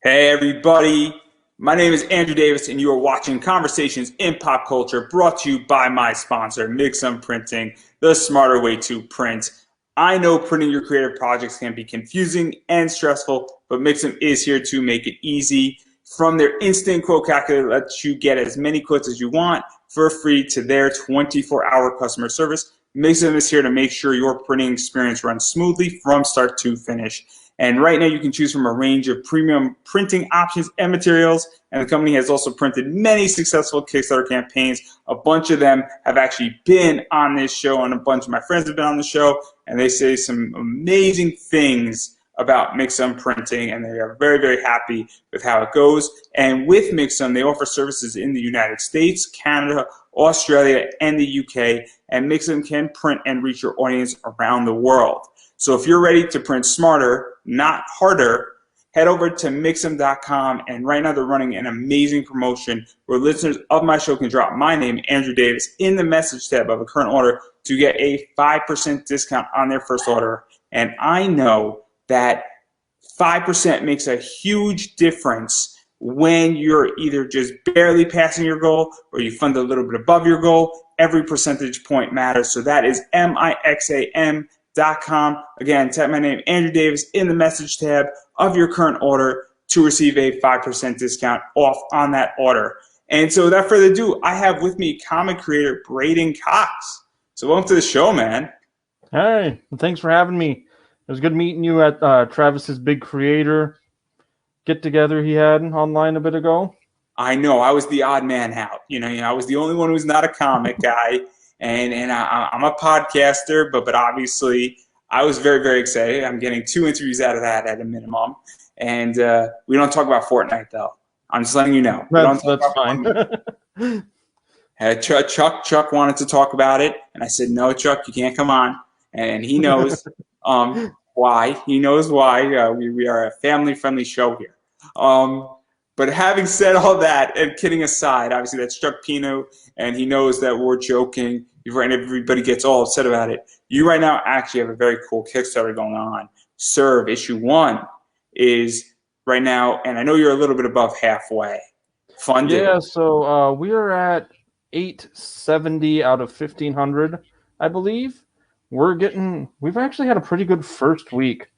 Hey everybody, my name is Andrew Davis and you are watching Conversations in Pop Culture, brought to you by my sponsor, Mixum Printing, the smarter way to print. I know printing your creative projects can be confusing and stressful, but Mixum is here to make it easy. From their instant quote calculator that lets you get as many quotes as you want for free to their 24-hour customer service, Mixum is here to make sure your printing experience runs smoothly from start to finish. And right now you can choose from a range of premium printing options and materials. And the company has also printed many successful Kickstarter campaigns. A bunch of them have actually been on this show, and a bunch of my friends have been on the show, and they say some amazing things about Mixum Printing, and they are very, very happy with how it goes. And with Mixum, they offer services in the United States, Canada, Australia, and the UK, and Mixum can print and reach your audience around the world. So if you're ready to print smarter, not harder, head over to Mixum.com, and right now they're running an amazing promotion where listeners of my show can drop my name, Andrew Davis, in the message tab of a current order to get a 5% discount on their first order. And I know that 5% makes a huge difference when you're either just barely passing your goal or you fund a little bit above your goal. Every percentage point matters. So that is Mixam.com. Again, type my name, Andrew Davis, in the message tab of your current order to receive a 5% discount off on that order. And so without further ado, I have with me comic creator Braiden Cox. So welcome to the show, man. Hey, thanks for having me. It was good meeting you at Travis's big creator get-together he had online a bit ago. I know, I was the odd man out. I was the only one who's not a comic guy. And I'm a podcaster, but obviously I was very, very excited. I'm getting 2 interviews out of that at a minimum. And we don't talk about Fortnite, though. I'm just letting you know. That's fine. Chuck wanted to talk about it, and I said, no, Chuck, you can't come on. And he knows why. He knows why. We are a family-friendly show here. But having said all that, and kidding aside, obviously that's Chuck Pino, and he knows that we're joking. And everybody gets all upset about it. You right now actually have a very cool Kickstarter going on. Serve issue 1 is right now, and I know you're a little bit above halfway funded. Yeah, so we are at 870 out of 1,500, I believe. We've actually had a pretty good first week.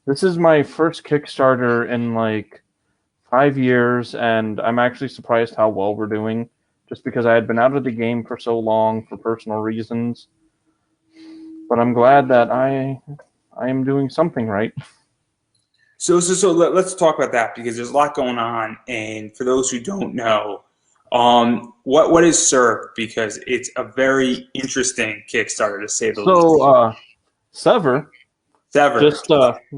This is my first Kickstarter in like 5 years, and I'm actually surprised how well we're doing, just because I had been out of the game for so long for personal reasons. But I'm glad that I am doing something right. So let's talk about that, because there's a lot going on, and for those who don't know, what is Serve? Because it's a very interesting Kickstarter, to say the least. So Sever. Sever.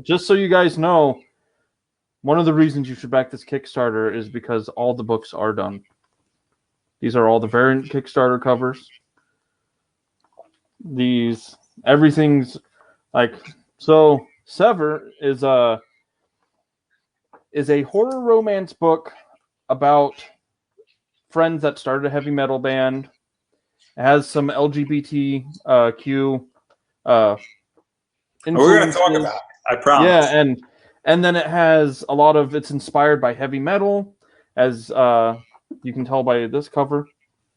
Just so you guys know, one of the reasons you should back this Kickstarter is because all the books are done. These are all the variant Kickstarter covers. Everything's like, so Sever is a horror romance book about friends that started a heavy metal band. It has some LGBTQ we're going to talk about it, I promise. Yeah, and then it has a lot of, it's inspired by heavy metal, as you can tell by this cover.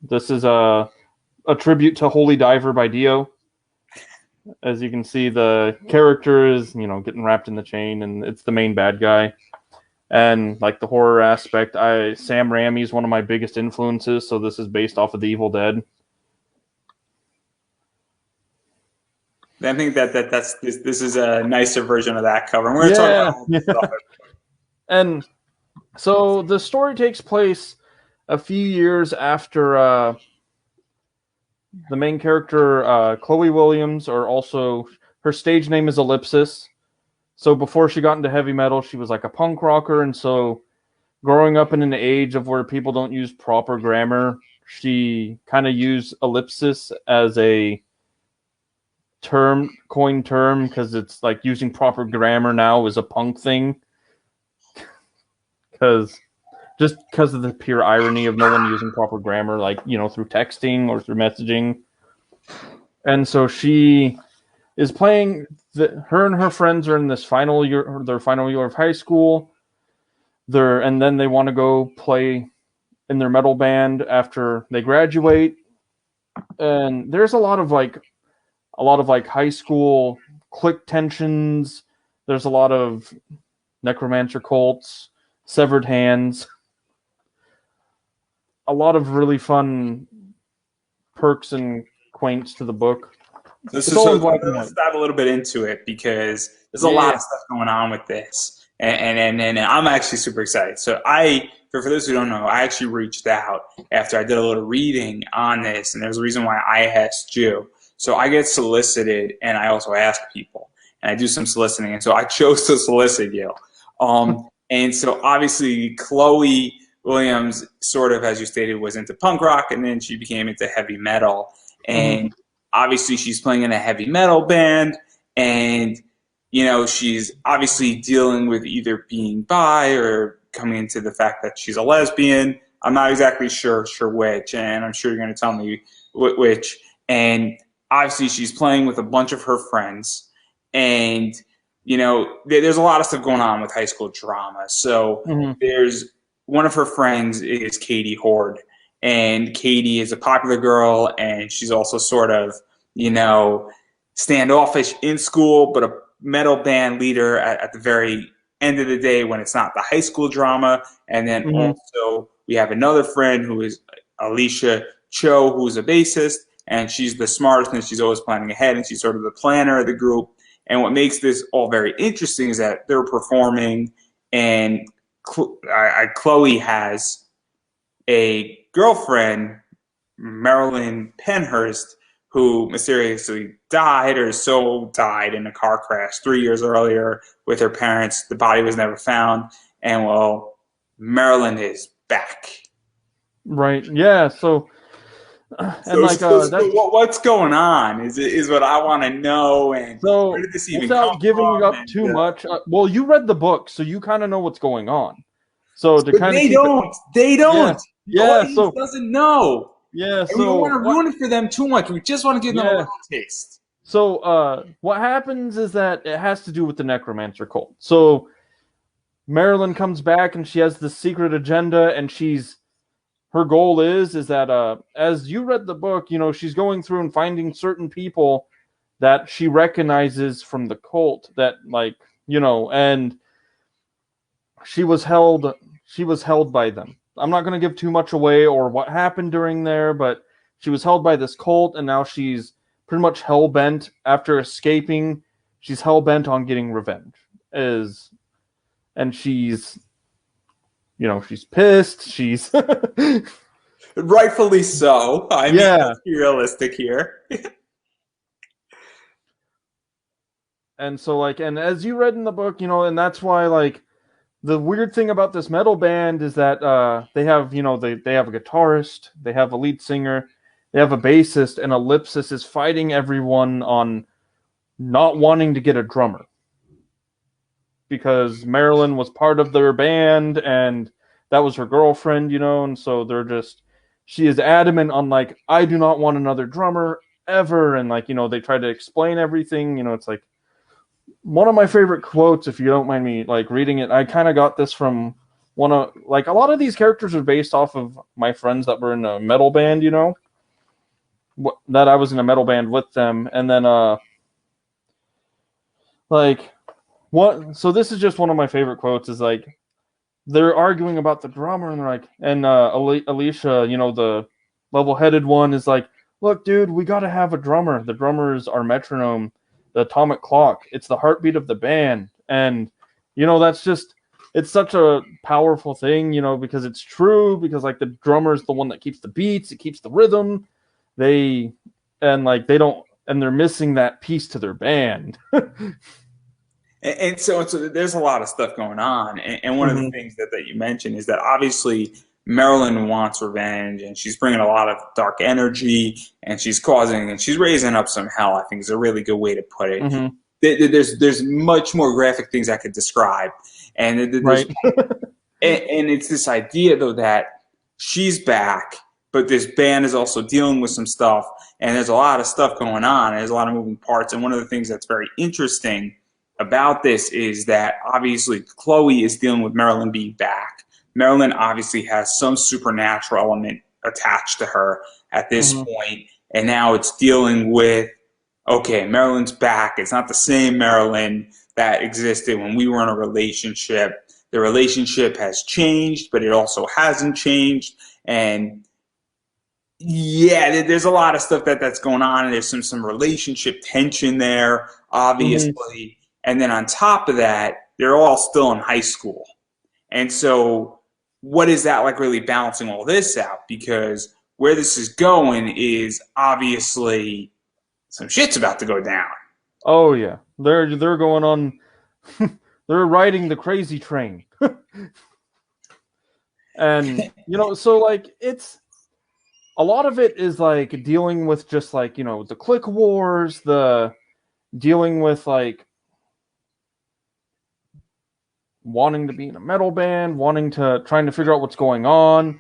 This is a tribute to Holy Diver by Dio. As you can see, the character is, getting wrapped in the chain, and it's the main bad guy. And like the horror aspect, Sam Raimi is one of my biggest influences, so this is based off of The Evil Dead. I think this is a nicer version of that cover. And we're going to talk about all this stuff. And so the story takes place a few years after the main character, Chloe Williams, or also her stage name is Ellipsis. So before she got into heavy metal, she was like a punk rocker. And so growing up in an age of where people don't use proper grammar, she kind of used ellipsis as a coined term, because it's like using proper grammar now is a punk thing. Because of the pure irony of no one using proper grammar, like, through texting or through messaging. And so she is playing, her and her friends are in their final year of high school. and then they want to go play in their metal band after they graduate. And there's a lot of high school clique tensions. There's a lot of necromancer cults, severed hands, a lot of really fun perks and quaints to the book. Let's dive a little bit into it because there's a lot of stuff going on with this, and I'm actually super excited. So for those who don't know, I actually reached out after I did a little reading on this, and there's a reason why I asked you. So I get solicited, and I also ask people, and I do some soliciting, and so I chose to solicit you. And so obviously Chloe Williams, sort of, as you stated, was into punk rock, and then she became into heavy metal, and obviously she's playing in a heavy metal band, and she's obviously dealing with either being bi or coming into the fact that she's a lesbian. I'm not exactly sure which, and I'm sure you're going to tell me which. And obviously she's playing with a bunch of her friends, and there's a lot of stuff going on with high school drama. So there's one of her friends is Katie Horde, and Katie is a popular girl, and she's also sort of, standoffish in school, but a metal band leader at the very end of the day when it's not the high school drama. And then also we have another friend who is Alicia Cho, who's a bassist, and she's the smartest, and she's always planning ahead, and she's sort of the planner of the group. And what makes this all very interesting is that they're performing, and Chloe has a girlfriend, Marilyn Penhurst, who mysteriously died in a car crash 3 years earlier with her parents. The body was never found. And, well, Marilyn is back. Right, yeah, so... what's going on is what I want to know. And so, where did this even without come giving from? up too much... well, you read the book, so you kind of know what's going on. So to kind of They don't. Yeah, the audience doesn't know. Yeah, and we don't want to ruin it for them too much. We just want to give them a little taste. So what happens is that it has to do with the necromancer cult. So Marilyn comes back, and she has this secret agenda, and her goal is that as you read the book, she's going through and finding certain people that she recognizes from the cult that, and she was held by them. I'm not going to give too much away or what happened during there, but she was held by this cult, and now she's pretty much hell-bent. After escaping, she's hell-bent on getting revenge. And she's pissed. She's... Rightfully so. I mean, let's be realistic here. And so, and as you read in the book, and that's why, the weird thing about this metal band is that they have, they have a guitarist, they have a lead singer, they have a bassist, and Ellipsis is fighting everyone on not wanting to get a drummer. Because Marilyn was part of their band, and that was her girlfriend, and so she is adamant on, I do not want another drummer ever, and, they try to explain everything, it's one of my favorite quotes, if you don't mind me reading it. I kind of got this from one of a lot of these characters are based off of my friends that were in a metal band, that I was in a metal band with them. And then so this is just one of my favorite quotes is they're arguing about the drummer, and they're Alicia, the level-headed one, is look, dude, we got to have a drummer. The drummer is our metronome, the atomic clock. It's the heartbeat of the band. And, that's just, it's such a powerful thing, because it's true, because the drummer is the one that keeps the beats, it keeps the rhythm. They're missing that piece to their band. And so there's a lot of stuff going on. And one of the things that you mentioned is that obviously Marilyn wants revenge, and she's bringing a lot of dark energy, and she's raising up some hell, I think is a really good way to put it. There's much more graphic things I could describe. And and it's this idea, though, that she's back, but this band is also dealing with some stuff, and there's a lot of stuff going on, and there's a lot of moving parts. And one of the things that's very interesting about this is that obviously Chloe is dealing with Marilyn being back. Marilyn obviously has some supernatural element attached to her at this Mm-hmm. point, and now it's dealing with, okay, Marilyn's back. It's not the same Marilyn that existed when we were in a relationship. The relationship has changed, but it also hasn't changed. And yeah, there's a lot of stuff that's going on, and there's some relationship tension there, Mm-hmm. obviously. And then on top of that, they're all still in high school. And so, what is that like really balancing all this out? Because where this is going is obviously some shit's about to go down. Oh yeah, they're going on. They're riding the crazy train, and so like it's a lot of it is like dealing with just like the click wars, the dealing with like wanting to be in a metal band, trying to figure out what's going on.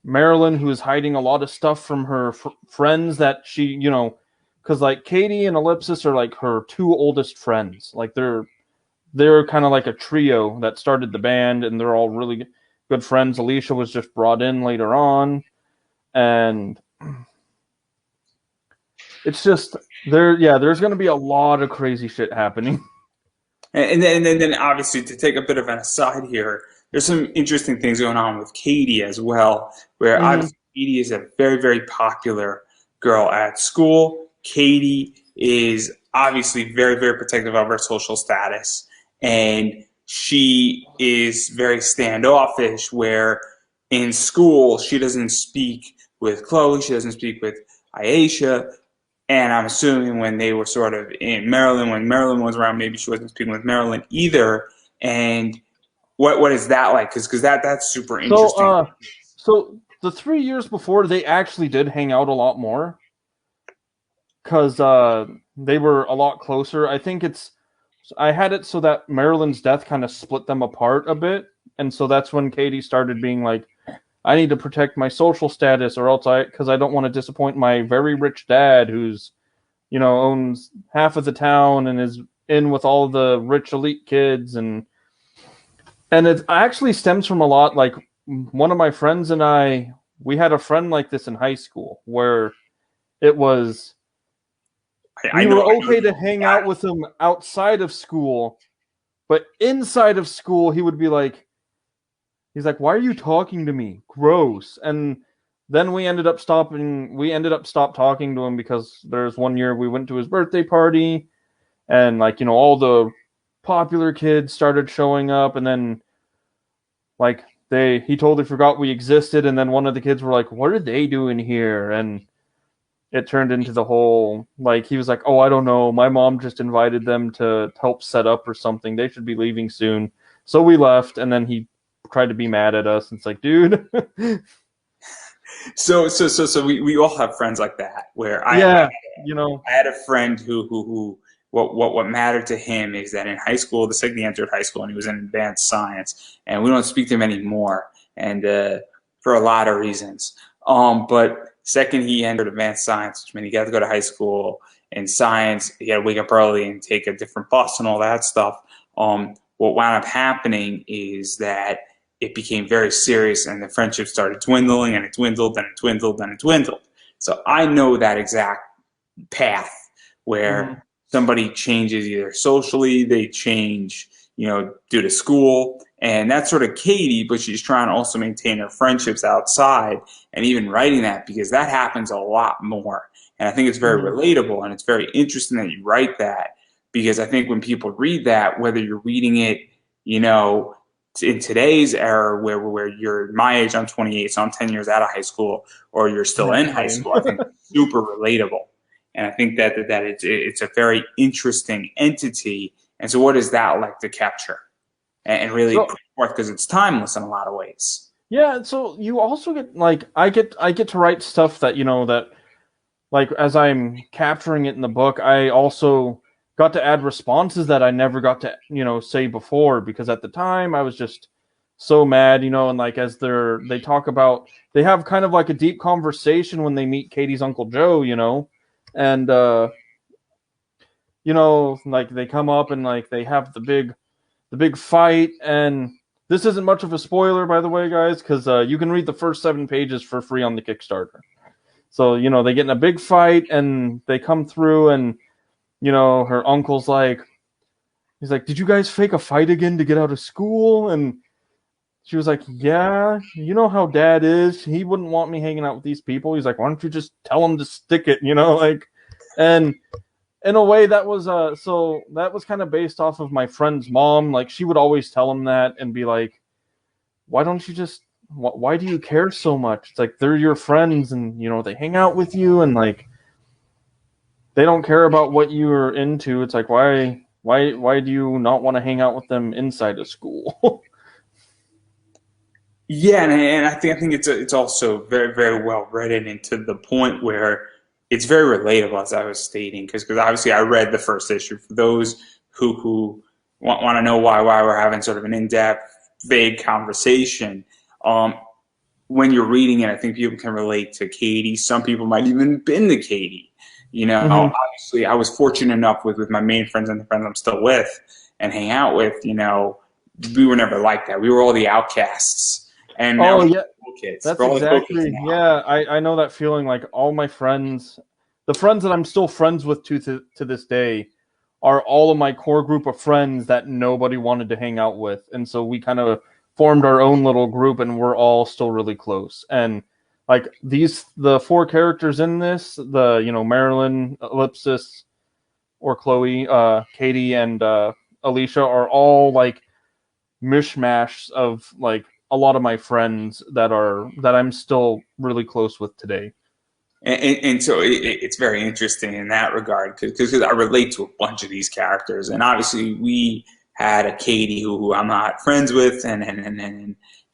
Marilyn, who is hiding a lot of stuff from her friends that she, because like Katie and Ellipsis are like her two oldest friends. Like they're kind of like a trio that started the band, and they're all really good friends. Alicia was just brought in later on, and it's just there. Yeah, there's going to be a lot of crazy shit happening. And then obviously to take a bit of an aside here, there's some interesting things going on with Katie as well, where Mm-hmm. obviously Katie is a very, very popular girl at school. Katie is obviously very, very protective of her social status, and she is very standoffish, where in school she doesn't speak with Chloe, she doesn't speak with Aisha, and I'm assuming when they were sort of in Maryland, when Maryland was around, maybe she wasn't speaking with Maryland either. And what is that like? Because that's super So, interesting. so the 3 years before, they actually did hang out a lot more because they were a lot closer. I had it so that Marilyn's death kind of split them apart a bit, and so that's when Katie started being like, I need to protect my social status, or else because I don't want to disappoint my very rich dad, who's owns half of the town and is in with all the rich elite kids, and it actually stems from a lot like one of my friends and we had a friend like this in high school where it was I we know, were I know okay you. to hang out with him outside of school, but inside of school he would be like, he's like, why are you talking to me? Gross. And then we ended up stop talking to him because there's one year we went to his birthday party, and like all the popular kids started showing up, and then like he totally forgot we existed, and then one of the kids were like, what are they doing here? And it turned into the whole like he was like, oh, I don't know, my mom just invited them to help set up or something, they should be leaving soon. So we left, and then he tried to be mad at us. It's like, dude. So we all have friends like that where Yeah, I had a friend who what mattered to him is that in high school, the second he entered high school and he was in advanced science, and we don't speak to him anymore, and for a lot of reasons. But second he entered advanced science, which meant he got to go to high school in science. He had to wake up early and take a different bus and all that stuff. What wound up happening is that it became very serious, and the friendship started dwindling, and it dwindled, and it dwindled, and it dwindled. So I know that exact path mm-hmm. where somebody changes either socially, they change, due to school, and that's sort of Katie, but she's trying to also maintain her friendships outside, and even writing that because that happens a lot more. And I think it's very Mm-hmm. relatable, and it's very interesting that you write that because I think when people read that, whether you're reading it, you know, in today's era where you're my age, I'm 28, so I'm 10 years out of high school, or you're still Yeah, in high same. school, I think it's super relatable. And I think that it's a very interesting entity. And so, what is that like to capture and really So put forth because it's timeless in a lot of ways. yeah, so you also get like I get to write stuff that that like as I'm capturing it in the book, I also got to add responses that I never got to say before, because at the time I was just so mad, and like as they talk about, they have kind of like a deep conversation when they meet Katie's Uncle Joe, and like they come up and like they have the big fight. And this isn't much of a spoiler, by the way, guys, because you can read the first 7 pages for free on the Kickstarter. So they get in a big fight and they come through, and her uncle's like, he's like, "Did you guys fake a fight again to get out of school?" And she was like, "Yeah, you know how Dad is. He wouldn't want me hanging out with these people." He's like, "Why don't you just tell him to stick it?" Like, and in a way that was so that was kind of based off of my friend's mom. Like, she would always tell him that and be like, "Why don't you just? Why do you care so much? It's like they're your friends, and they hang out with you, and like they don't care about what you're into. It's like why do you not want to hang out with them inside of school?" Yeah, and I think it's also very very well written, and to the point where it's very relatable, as I was stating, because obviously I read the first issue. For those who want to know why we're having sort of an in-depth, vague conversation, when you're reading it, I think people can relate to Katie. Some people might even been to Katie. Mm-hmm. Obviously, I was fortunate enough with my main friends and the friends I'm still with and hang out with. We were never like that. We were all the outcasts, and now Oh we're yeah, cool kids. that's We're all the cool kids exactly, now. yeah. I know that feeling. Like, all my friends, the friends that I'm still friends with to this day, are all of my core group of friends that nobody wanted to hang out with, and so we kind of formed our own little group, and we're all still really close. And like the 4 characters in this, the Marilyn, Ellipsis, or Chloe, Katie, and Alicia, are all like mishmash of like a lot of my friends that I'm still really close with today. And so it's very interesting in that regard because I relate to a bunch of these characters, and obviously we had a Katie who I'm not friends with, and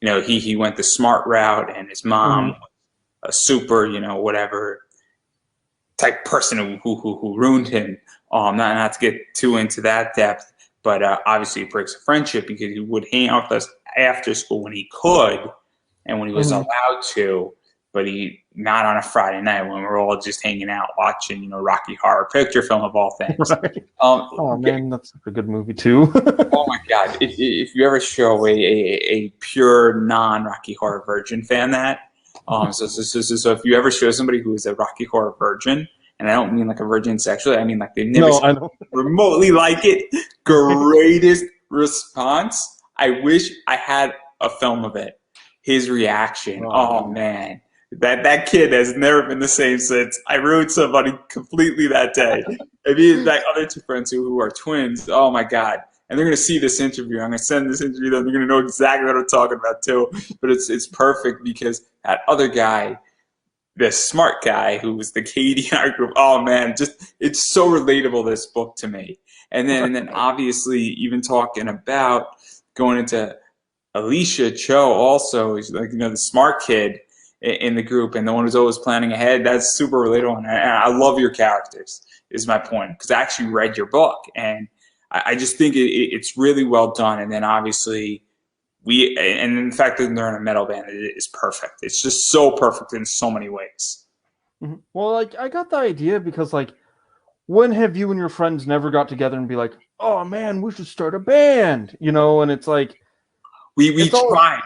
he went the smart route, and his mom, Mm-hmm. a super whatever type person who ruined him. Not to get too into that depth, but obviously it breaks a friendship because he would hang out with us after school when he could and when he was Mm-hmm. allowed to, but he not on a Friday night when we're all just hanging out watching Rocky Horror Picture Film of all things. Right. Um, Oh man, that's a good movie too. oh my God! If you ever show a pure non Rocky Horror Virgin fan that, so if you ever show somebody who is a Rocky Horror Virgin, and I don't mean like a virgin sexually, I mean like they've never No, seen I know. remotely like it. Greatest response. I wish I had a film of it. His reaction. Oh man. That kid has never been the same since. I ruined somebody completely that day. I mean, like other 2 friends who are twins. Oh my God. And they're gonna see this interview. I'm gonna send this interview to them. They're gonna know exactly what I'm talking about too. But it's perfect because that other guy, the smart guy who was the Katie in our group. Oh man, just it's so relatable, this book, to me. And then obviously even talking about going into Alicia Cho also is like the smart kid in the group and the one who's always planning ahead. That's super relatable, and I love your characters. Is my point, because I actually read your book and I just think it's really well done. And then obviously and the fact that they're in a metal band is perfect. It's just so perfect in so many ways. Mhm. Well, like, I got the idea because, like, when have you and your friends never got together and be like, "Oh man, we should start a band," and it's like, We it's all, tried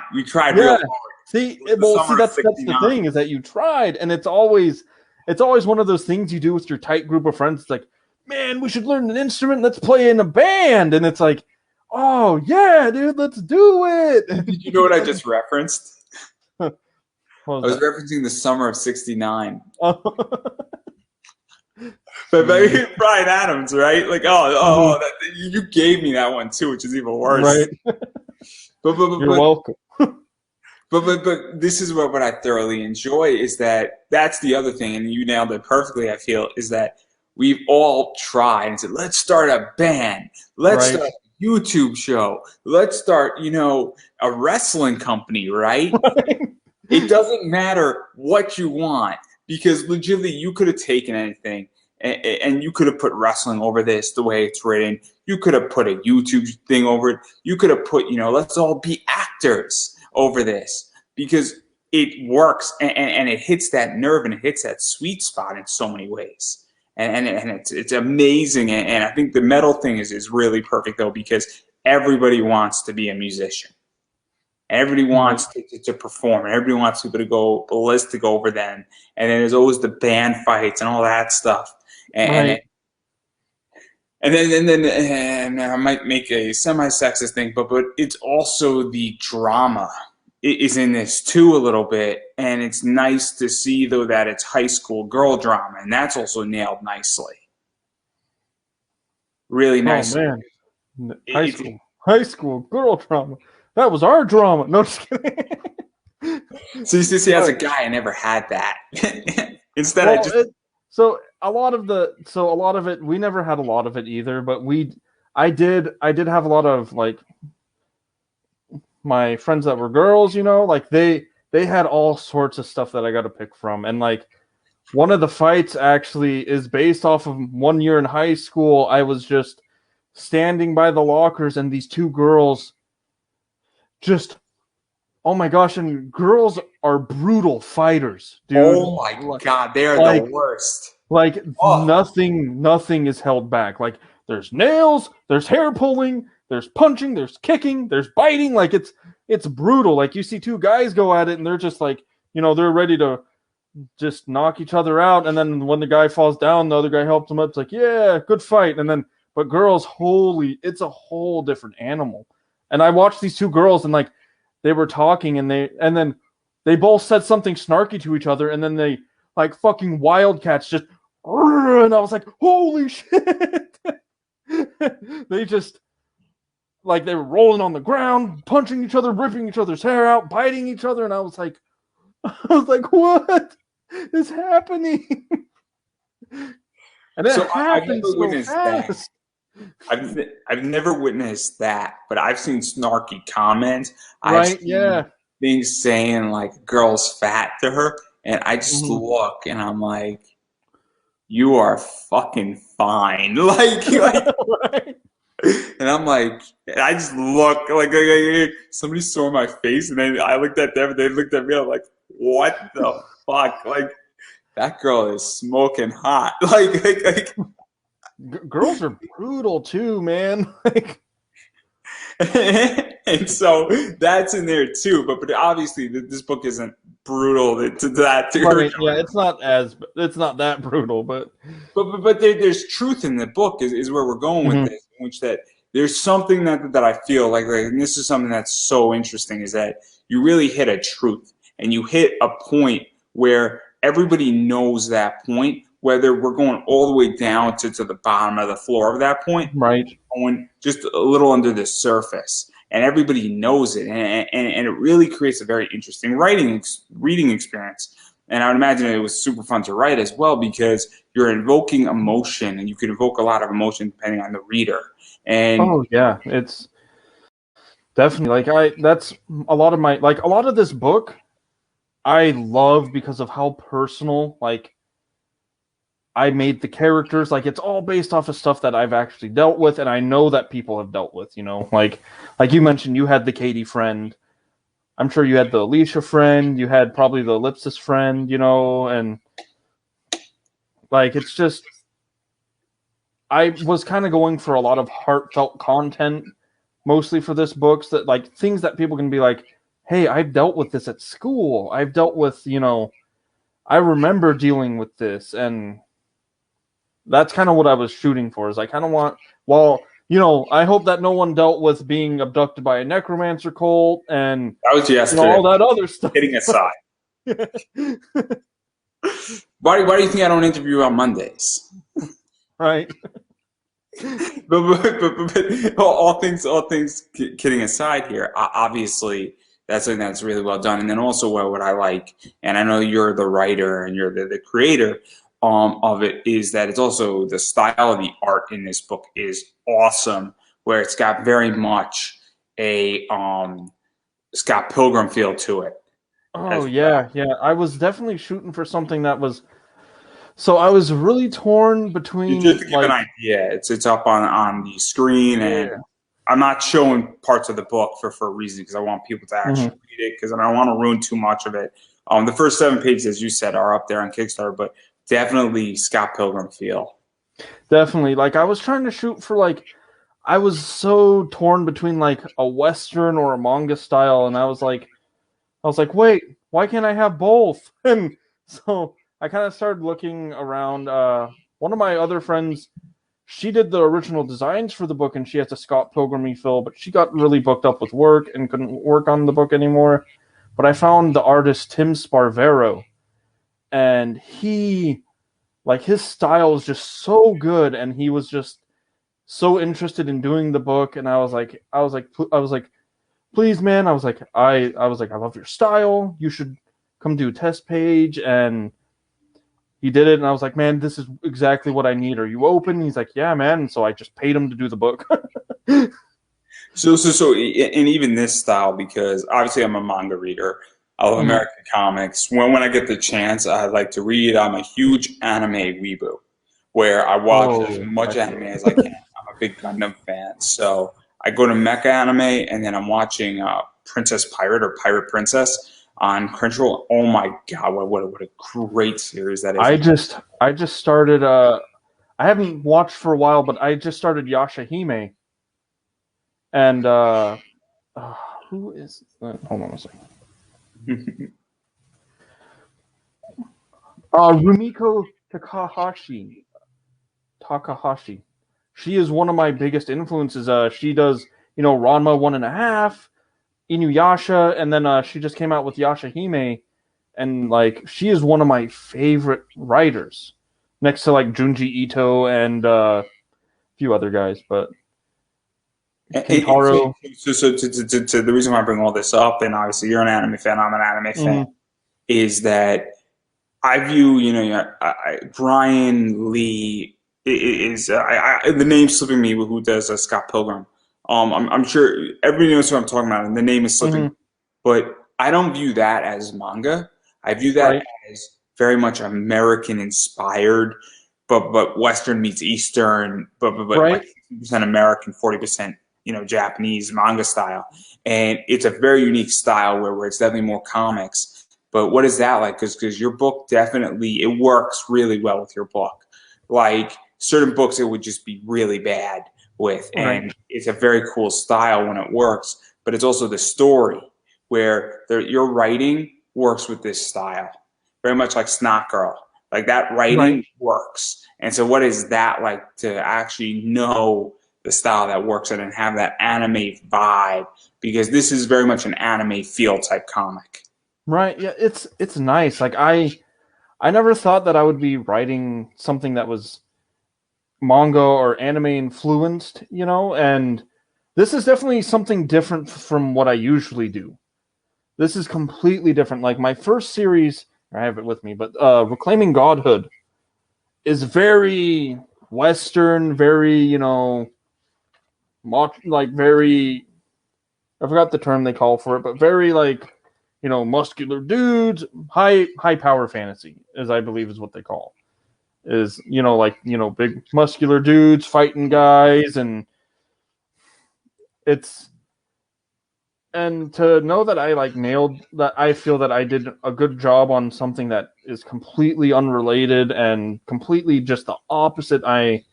real yeah. hard. See, It was the well, see, summer of that's the '69. thing, is that you tried, and it's always one of those things you do with your tight group of friends. It's like, man, we should learn an instrument. Let's play in a band, and it's like, oh yeah, dude, let's do it. Did you know what I just referenced? What I was was that? referencing the summer of '69. Oh, But jeez. Brian Adams, right? Like, Mhm. you gave me that one too, which is even worse. Right. But but but You're but welcome. but this is what I thoroughly enjoy is that that's the other thing, and you nailed it perfectly. I feel is that we've all tried and said, let's start a band, let's Right. start a YouTube show, let's start a wrestling company, right? It doesn't matter what you want because legitimately you could have taken anything and you could have put wrestling over this the way it's written. You could have put a YouTube thing over it. You could have put, let's all be actors over this because it works and it hits that nerve and it hits that sweet spot in so many ways. and it's amazing. And I think the metal thing is really perfect though, because everybody wants to be a musician. Everybody wants to perform. Everybody wants people to go ballistic over them. And then there's always the band fights and all that stuff. And and I might make a semi-sexist thing, but it's also the drama is in this too a little bit, and it's nice to see though that it's high school girl drama, and that's also nailed nicely. Really nice. Oh man, high school girl drama. That was our drama. No, just kidding. So you see, as a guy, I never had that. Instead, so a lot of it, we never had a lot of it either, but I did have a lot of like my friends that were girls, you know, like they had all sorts of stuff that I got to pick from. And like one of the fights actually is based off of one year in high school. I was just standing by the lockers and these two girls just, oh my gosh, and girls are brutal fighters, dude. Oh my God, they're the worst. Like nothing is held back. Like there's nails, there's hair pulling, there's punching, there's kicking, there's biting. Like it's brutal. Like you see two guys go at it and they're just like, you know, they're ready to just knock each other out. And then when the guy falls down, the other guy helps him up. It's like, yeah, good fight. And then, but girls, it's a whole different animal. And I watched these two girls and like they were talking and then they both said something snarky to each other and then they like fucking wildcats just, and I was like, holy shit. They just, like they were rolling on the ground, punching each other, ripping each other's hair out, biting each other. And I was like, what is happening? And then I've never witnessed that. I've never witnessed that, but I've seen snarky comments. I've seen things saying like "girl's fat" to her, and I just look and I'm like, "You are fucking fine." Like right. And I'm like, I just look like somebody saw my face, and then I looked at them, and they looked at me. I'm like, "What the fuck?" Like that girl is smoking hot. Like girls are brutal too, man. And so that's in there too. But obviously, this book isn't brutal to that. I mean, yeah, it's not that brutal, but there's truth in the book is where we're going with this, in which that there's something that I feel like, and this is something that's so interesting, is that you really hit a truth and you hit a point where everybody knows that point, whether we're going all the way down to the bottom of the floor of that point, right? Going just a little under the surface, and everybody knows it, and it really creates a very interesting reading experience. And I would imagine it was super fun to write as well, because you're invoking emotion, and you can invoke a lot of emotion depending on the reader. And oh yeah, it's definitely that's a lot of this book I love because of how personal I made the characters. Like it's all based off of stuff that I've actually dealt with, and I know that people have dealt with. You know, like you mentioned, you had the Katie friend. I'm sure you had the Alicia friend. You had probably the Ellipsis friend. You know, and like it's just, I was kind of going for a lot of heartfelt content, mostly for this book, that like things that people can be like, hey, I've dealt with this at school. I've dealt with, you know, I remember dealing with this, and that's kind of what I was shooting for. Is I kind of want, well, you know, I hope that no one dealt with being abducted by a necromancer cult and that was yesterday. You know, all that other stuff. Kidding aside. Why do you think I don't interview on Mondays? Right. but all things kidding aside here, obviously that's something that's really well done. And then also what I like, and I know you're the writer and you're the creator of it, is that it's also the style of the art in this book is awesome, where it's got very much a Scott Pilgrim feel to it. Oh yeah, yeah. I was definitely shooting for something that was. So I was really torn between. Just to give an idea, it's up on the screen, and I'm not showing parts of the book for a reason, because I want people to actually read it, because I don't want to ruin too much of it. The first 7 pages, as you said, are up there on Kickstarter, but definitely Scott Pilgrim feel. Definitely. Like I was trying to shoot for like I was so torn between like a Western or a manga style, and I was like, wait, why can't I have both? And so I kind of started looking around. One of my other friends, she did the original designs for the book, and she has a Scott Pilgrim feel, but she got really booked up with work and couldn't work on the book anymore. But I found the artist Tim Sparvero, and his style is just so good, and he was just so interested in doing the book, and I was like, please, man, I love your style. You should come do a test page, and he did it, and I was like, man, this is exactly what I need. Are you open? He's like, yeah, man. And so I just paid him to do the book. And even this style, because obviously I'm a manga reader. I love Mhm. American comics. When I get the chance, I like to read. I'm a huge anime weeboo, where I watch as Oh, I much feel anime it. as I can. I'm a big Gundam fan, so I go to Mecha Anime, and then I'm watching Princess Pirate or Pirate Princess on Crunchyroll. Oh my god, what a great series that is! I just started. I haven't watched for a while, but I just started Yashahime, and uh, who is? Hold on a second. Rumiko Takahashi. She is one of my biggest influences. She does, Ranma 1.5, Inuyasha, and then she just came out with Yashahime, and like she is one of my favorite writers, next to like Junji Ito and a few other guys, but So, Kentaro. to the reason why I bring all this up, and obviously you're an anime fan, I'm an anime fan, Mhm. is that I view, Brian Lee is the name slipping me who does Scott Pilgrim. I'm sure everybody knows who I'm talking about, and the name is slipping. Mhm. But I don't view that as manga. I view that Right. as very much American inspired, but Western meets Eastern, but like Right. 60% American, 40% Japanese manga style, and it's a very unique style where it's definitely more comics. But what is that like? Because your book definitely it works really well with your book. Like certain books, it would just be really bad with, Right. and it's a very cool style when it works. But it's also the story where your writing works with this style, very much like Snot Girl. Like that Right. writing works. And so, what is that like to actually know the style that works and have that anime vibe? Because this is very much an anime feel type comic. Right. Yeah, it's nice. Like I never thought that I would be writing something that was manga or anime influenced, and this is definitely something different from what I usually do. This is completely different. Like my first series, I have it with me, but Reclaiming Godhood is very Western, very, like very, I forgot the term they call for it, but very like, muscular dudes, high power fantasy, as I believe is what they call. Is like big muscular dudes fighting guys, and it's and to know that I like nailed that, I feel that I did a good job on something that is completely unrelated and completely just the opposite. I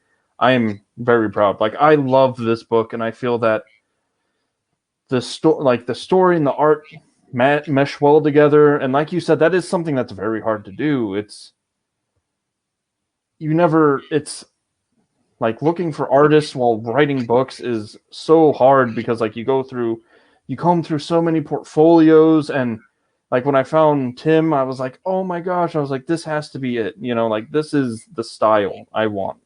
am very proud. Like I love this book, and I feel that the story and the art mesh well together. And like you said, that is something that's very hard to do. It's like looking for artists while writing books is so hard, because like you comb through so many portfolios, and like when I found Tim, I was like, oh my gosh, I was like, this has to be it, like this is the style I want.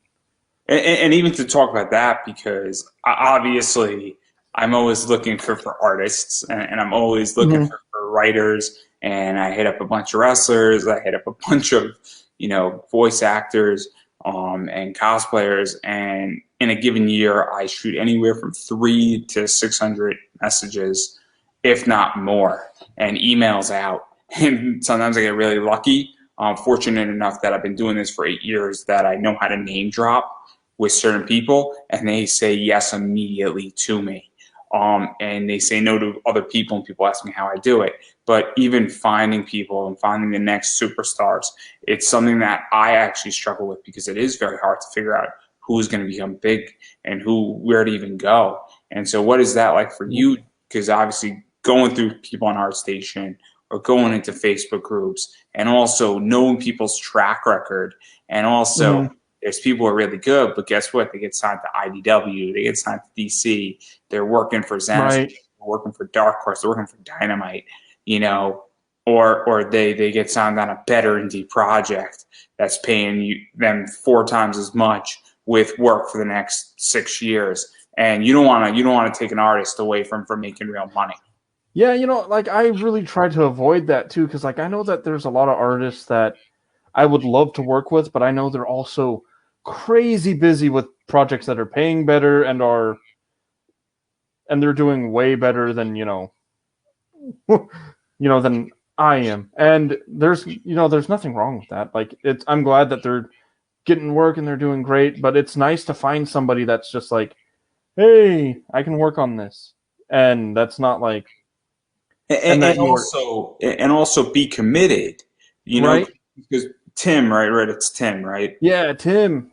And even to talk about that, because obviously I'm always looking for artists, and I'm always looking Mm-hmm. for writers, and I hit up a bunch of wrestlers, I hit up a bunch of voice actors, and cosplayers, and in a given year I shoot anywhere from 300 to 600 messages, if not more, and emails out, and sometimes I get really lucky. I'm fortunate enough that I've been doing this for 8 years that I know how to name drop with certain people, and they say yes immediately to me. and they say no to other people, and people ask me how I do it. But even finding people and finding the next superstars, it's something that I actually struggle with because it is very hard to figure out who's going to become big and where to even go. And so what is that like for you? Because obviously going through people on ArtStation or going into Facebook groups and also knowing people's track record, and also there's people who are really good, but guess what? They get signed to IDW, they get signed to DC, they're working for Xenos, Right. they're working for Dark Horse, they're working for Dynamite, you know, or they get signed on a better indie project that's paying them 4 times as much with work for the next 6 years. And you don't want to take an artist away from making real money. Yeah, like I really try to avoid that too, because like I know that there's a lot of artists that I would love to work with, but I know they're also crazy busy with projects that are paying better and they're doing way better than than I am. And there's nothing wrong with that. Like I'm glad that they're getting work and they're doing great, but it's nice to find somebody that's just like, hey, I can work on this, and that's not like. And also be committed, right? because Tim, right? It's Tim, right? Yeah, Tim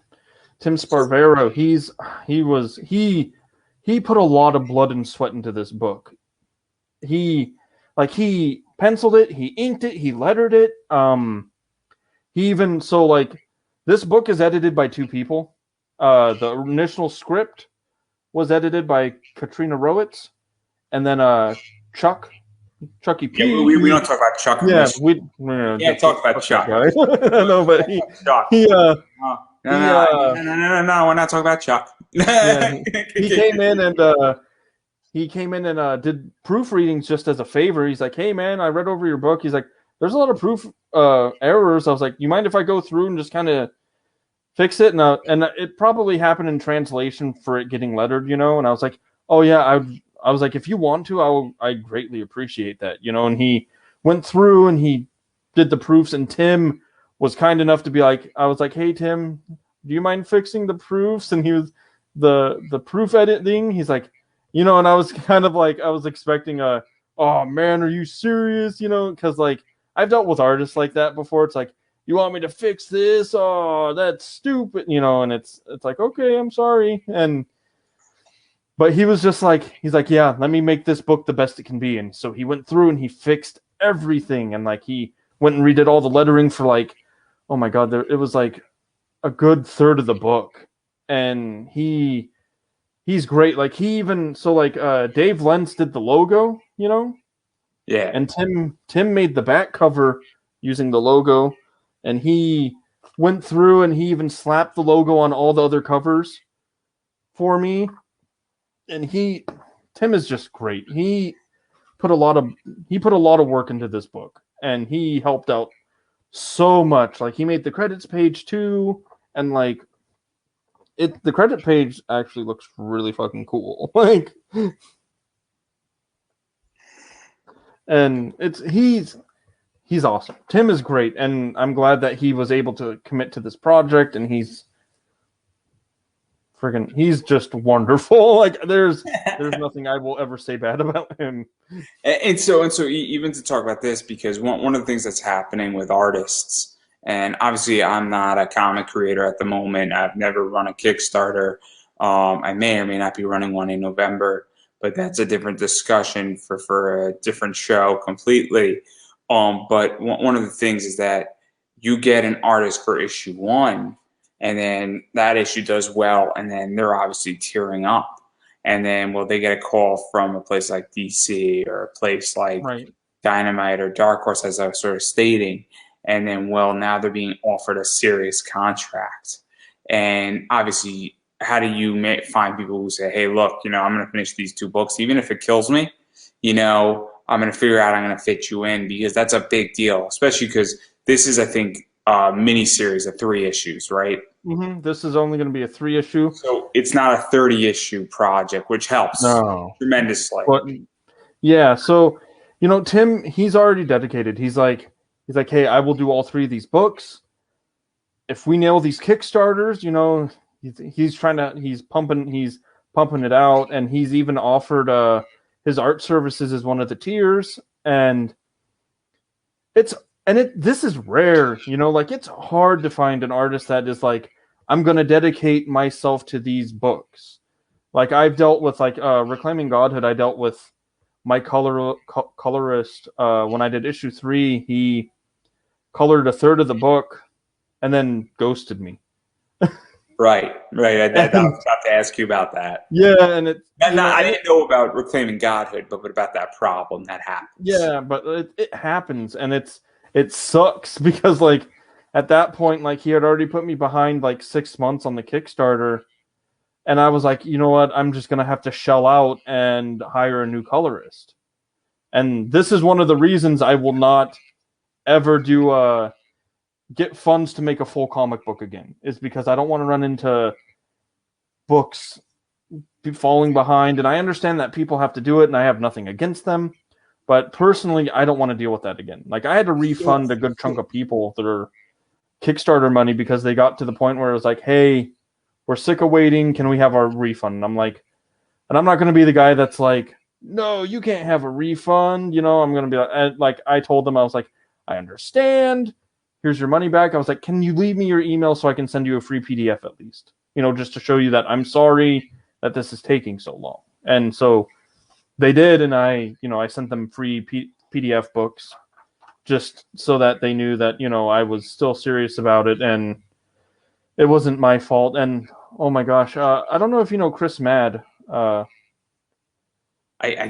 Sparvero. He put a lot of blood and sweat into this book. He penciled it, he inked it, he lettered it. This book is edited by 2 people. The initial script was edited by Katrina Rowitz, and then Chucky P. Yeah, we don't talk about Chuck. Yeah, we can't talk about Chuck. No, but he No, we're not talking about Chuck. he came in and did proofreadings just as a favor. He's like, hey man, I read over your book. He's like, there's a lot of proof errors. I was like, you mind if I go through and just kind of fix it? And it probably happened in translation for it getting lettered, And I was like, oh yeah, I was like, if you want to, I greatly appreciate that, And he went through and he did the proofs, and Tim was kind enough to be like, I was like, hey Tim, do you mind fixing the proofs? And he was the proof editing. He's like, and I was kind of like, I was expecting oh man, are you serious? Because like I've dealt with artists like that before. It's like, you want me to fix this? Oh, that's stupid, and it's like, okay, I'm sorry. But he was just like, he's like, yeah, let me make this book the best it can be. And so he went through and he fixed everything. And like, he went and redid all the lettering for like, oh my God, it was like a good third of the book. And he's great. Like Dave Lentz did the logo, Yeah. And Tim made the back cover using the logo. And he went through and he even slapped the logo on all the other covers for me. And Tim is just great. He put a lot of work into this book, and he helped out so much. Like he made the credits page too, and like the credit page actually looks really fucking cool. Like, and he's awesome. Tim is great, and I'm glad that he was able to commit to this project, and he's just wonderful. Like there's nothing I will ever say bad about him. And so even to talk about this, because one of the things that's happening with artists, and obviously I'm not a comic creator at the moment. I've never run a Kickstarter. I may or may not be running one in November, but that's a different discussion for a different show completely. But one of the things is that you get an artist for issue 1, and then that issue does well, and then they're obviously tearing up. And then, they get a call from a place like DC or a place like Dynamite or Dark Horse, as I was sort of stating. And then, now they're being offered a serious contract. And obviously, how do you find people who say, hey, look, I'm going to finish these 2 books, even if it kills me, I'm going to figure out I'm going to fit you in, because that's a big deal, especially because this is, I think, a mini-series of 3 issues, right? Mm-hmm. This is only going to be a 3 issue. So it's not a 30-issue project, which helps tremendously. But, yeah, so, Tim, he's already dedicated. He's like, hey, I will do all 3 of these books. If we nail these Kickstarters, he's pumping it out, and he's even offered his art services as one of the tiers, and it's this is rare, like it's hard to find an artist that is like, I'm going to dedicate myself to these books. Like I've dealt with like Reclaiming Godhood. I dealt with my colorist when I did issue 3. He colored a third of the book and then ghosted me. Right. I was about to ask you about that. Yeah, and I didn't know about Reclaiming Godhood, but about that problem that happens. Yeah, but it happens, and it sucks because like at that point, like he had already put me behind like 6 months on the Kickstarter, and I was like, you know what, I'm just gonna have to shell out and hire a new colorist. And this is one of the reasons I will not ever do get funds to make a full comic book again, is because I don't want to run into books falling behind. And I understand that people have to do it, and I have nothing against them. But personally, I don't want to deal with that again. Like, I had to refund a good chunk of people their Kickstarter money because they got to the point where it was like, hey, we're sick of waiting. Can we have our refund? And I'm like, and I'm not going to be the guy that's like, no, you can't have a refund. I'm going to be like, I told them, I was like, I understand. Here's your money back. I was like, can you leave me your email so I can send you a free PDF at least? Just to show you that I'm sorry that this is taking so long. And so they did, and I sent them free PDF books just so that they knew that, I was still serious about it, and it wasn't my fault. And oh my gosh, I don't know if you know Chris Mad. I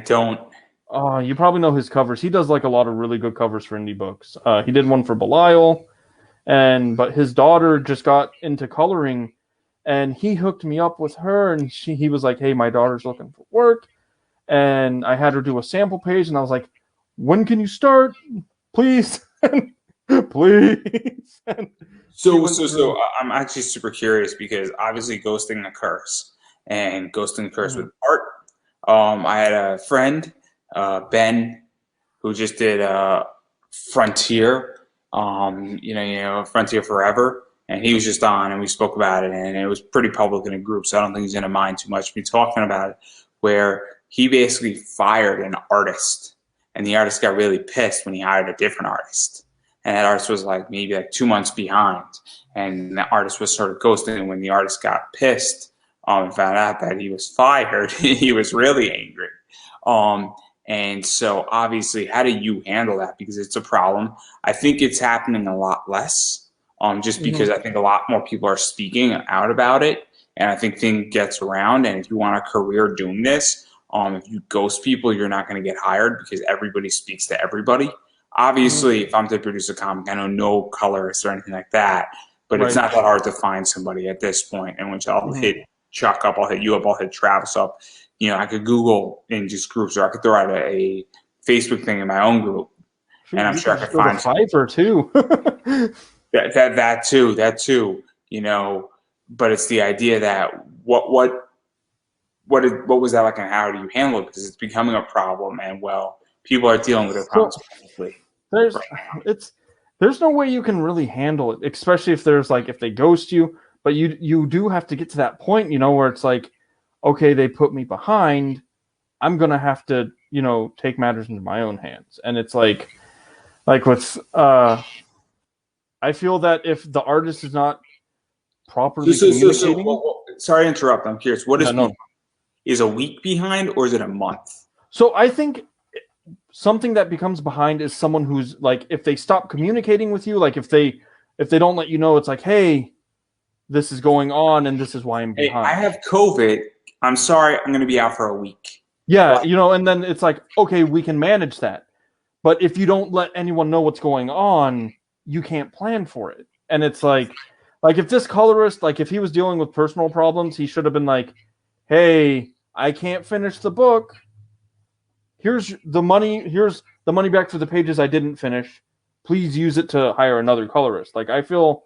don't. Oh, you probably know his covers. He does like a lot of really good covers for indie books. He did one for Belial, but his daughter just got into coloring, and he hooked me up with her, and he was like, hey, my daughter's looking for work. And I had her do a sample page, and I was like, when can you start? Please. Please. So I'm actually super curious because obviously Ghosting a Curse and Ghosting a Curse with art. I had a friend, Ben, who just did Frontier, Frontier Forever, and he was just on, and we spoke about it, and it was pretty public in a group, so I don't think he's going to mind too much me talking about it, where he basically fired an artist, and the artist got really pissed when he hired a different artist. And that artist was like maybe like 2 months behind. And the artist was sort of ghosting. And when the artist got pissed and found out that he was fired, he was really angry. And so obviously, how do you handle that? Because it's a problem. I think it's happening a lot less, just because I think a lot more people are speaking out about it. And I think things gets around. And if you want a career doing this, if you ghost people, you're not going to get hired because everybody speaks to everybody. Obviously, if I'm to produce a comic, I know no colorist or anything like that, but it's not that hard to find somebody at this point. And which I'll hit Chuck up, I'll hit you up, I'll hit Travis up. I could Google in just groups, or I could throw out a Facebook thing in my own group, and I'm sure I could find Fiverr too. that too. But it's the idea that what was that like, and how do you handle it? Because it's becoming a problem, and people are dealing with it constantly. There's no way you can really handle it, especially if they ghost you. But you do have to get to that point, where it's like, okay, they put me behind. I'm gonna have to, take matters into my own hands. And it's like with I feel that if the artist is not properly communicating. Sorry to interrupt. I'm curious. What is a week behind, or is it a month? So I think something that becomes behind is someone who's like, if they stop communicating with you, like if they don't let you know, it's like, hey, this is going on and this is why I'm behind. Hey, I have COVID. I'm sorry, I'm going to be out for a week. Yeah, and then it's like, okay, we can manage that. But if you don't let anyone know what's going on, you can't plan for it. And it's like if this colorist, like if he was dealing with personal problems, he should have been like, hey, I can't finish the book. Here's the money back for the pages I didn't finish. Please use it to hire another colorist. Like, I feel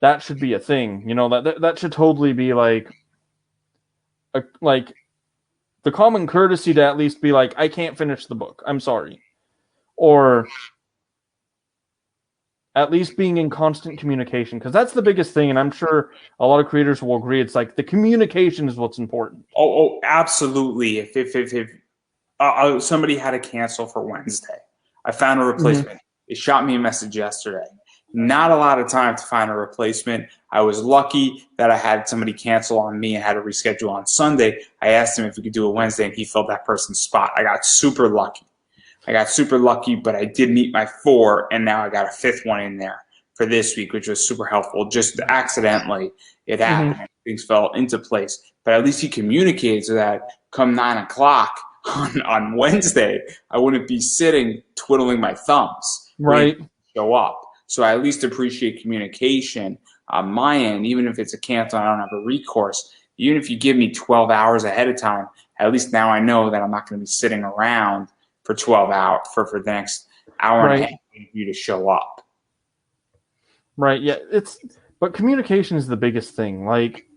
that should be a thing. That should totally be like the common courtesy to at least be like, I can't finish the book. I'm sorry. at least being in constant communication, because that's the biggest thing, and I'm sure a lot of creators will agree. It's like the communication is what's important. Oh, absolutely. If somebody had to cancel for Wednesday, I found a replacement. They shot me a message yesterday. Not a lot of time to find a replacement. I was lucky that I had somebody cancel on me and had to reschedule on Sunday. I asked him if we could do a Wednesday, and he filled that person's spot. I got super lucky. But I did meet my 4, and now I got a 5th one in there for this week, which was super helpful. Just accidentally, it happened. Things fell into place. But at least he communicated so that come 9 o'clock on Wednesday, I wouldn't be sitting twiddling my thumbs Right. waiting to show up. So I at least appreciate communication on my end, even if it's a cancel and I don't have a recourse. Even if you give me 12 hours ahead of time, at least now I know that I'm not going to be sitting around for 12 hours for the next hour and a half for you to show up. Right. Yeah. But communication is the biggest thing. Like,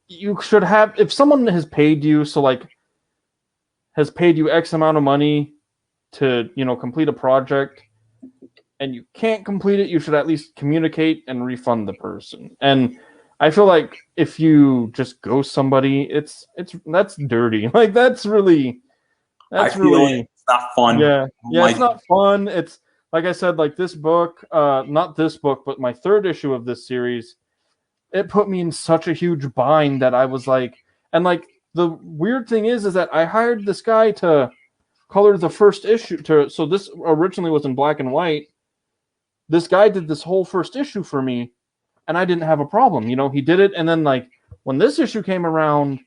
you should have, if someone has paid you, has paid you X amount of money to, complete a project, and you can't complete it, you should at least communicate and refund the person. And I feel like if you just ghost somebody, that's dirty. Like, that's really it's not fun. Yeah. It's not fun. It's like I said, like this book, not this book, but my 3rd issue of this series, it put me in such a huge bind that I was like, and like the weird thing is that I hired this guy to color the first issue so this originally was in black and white. This guy did this whole first issue for me, and I didn't have a problem. He did it, and then like when this issue came around,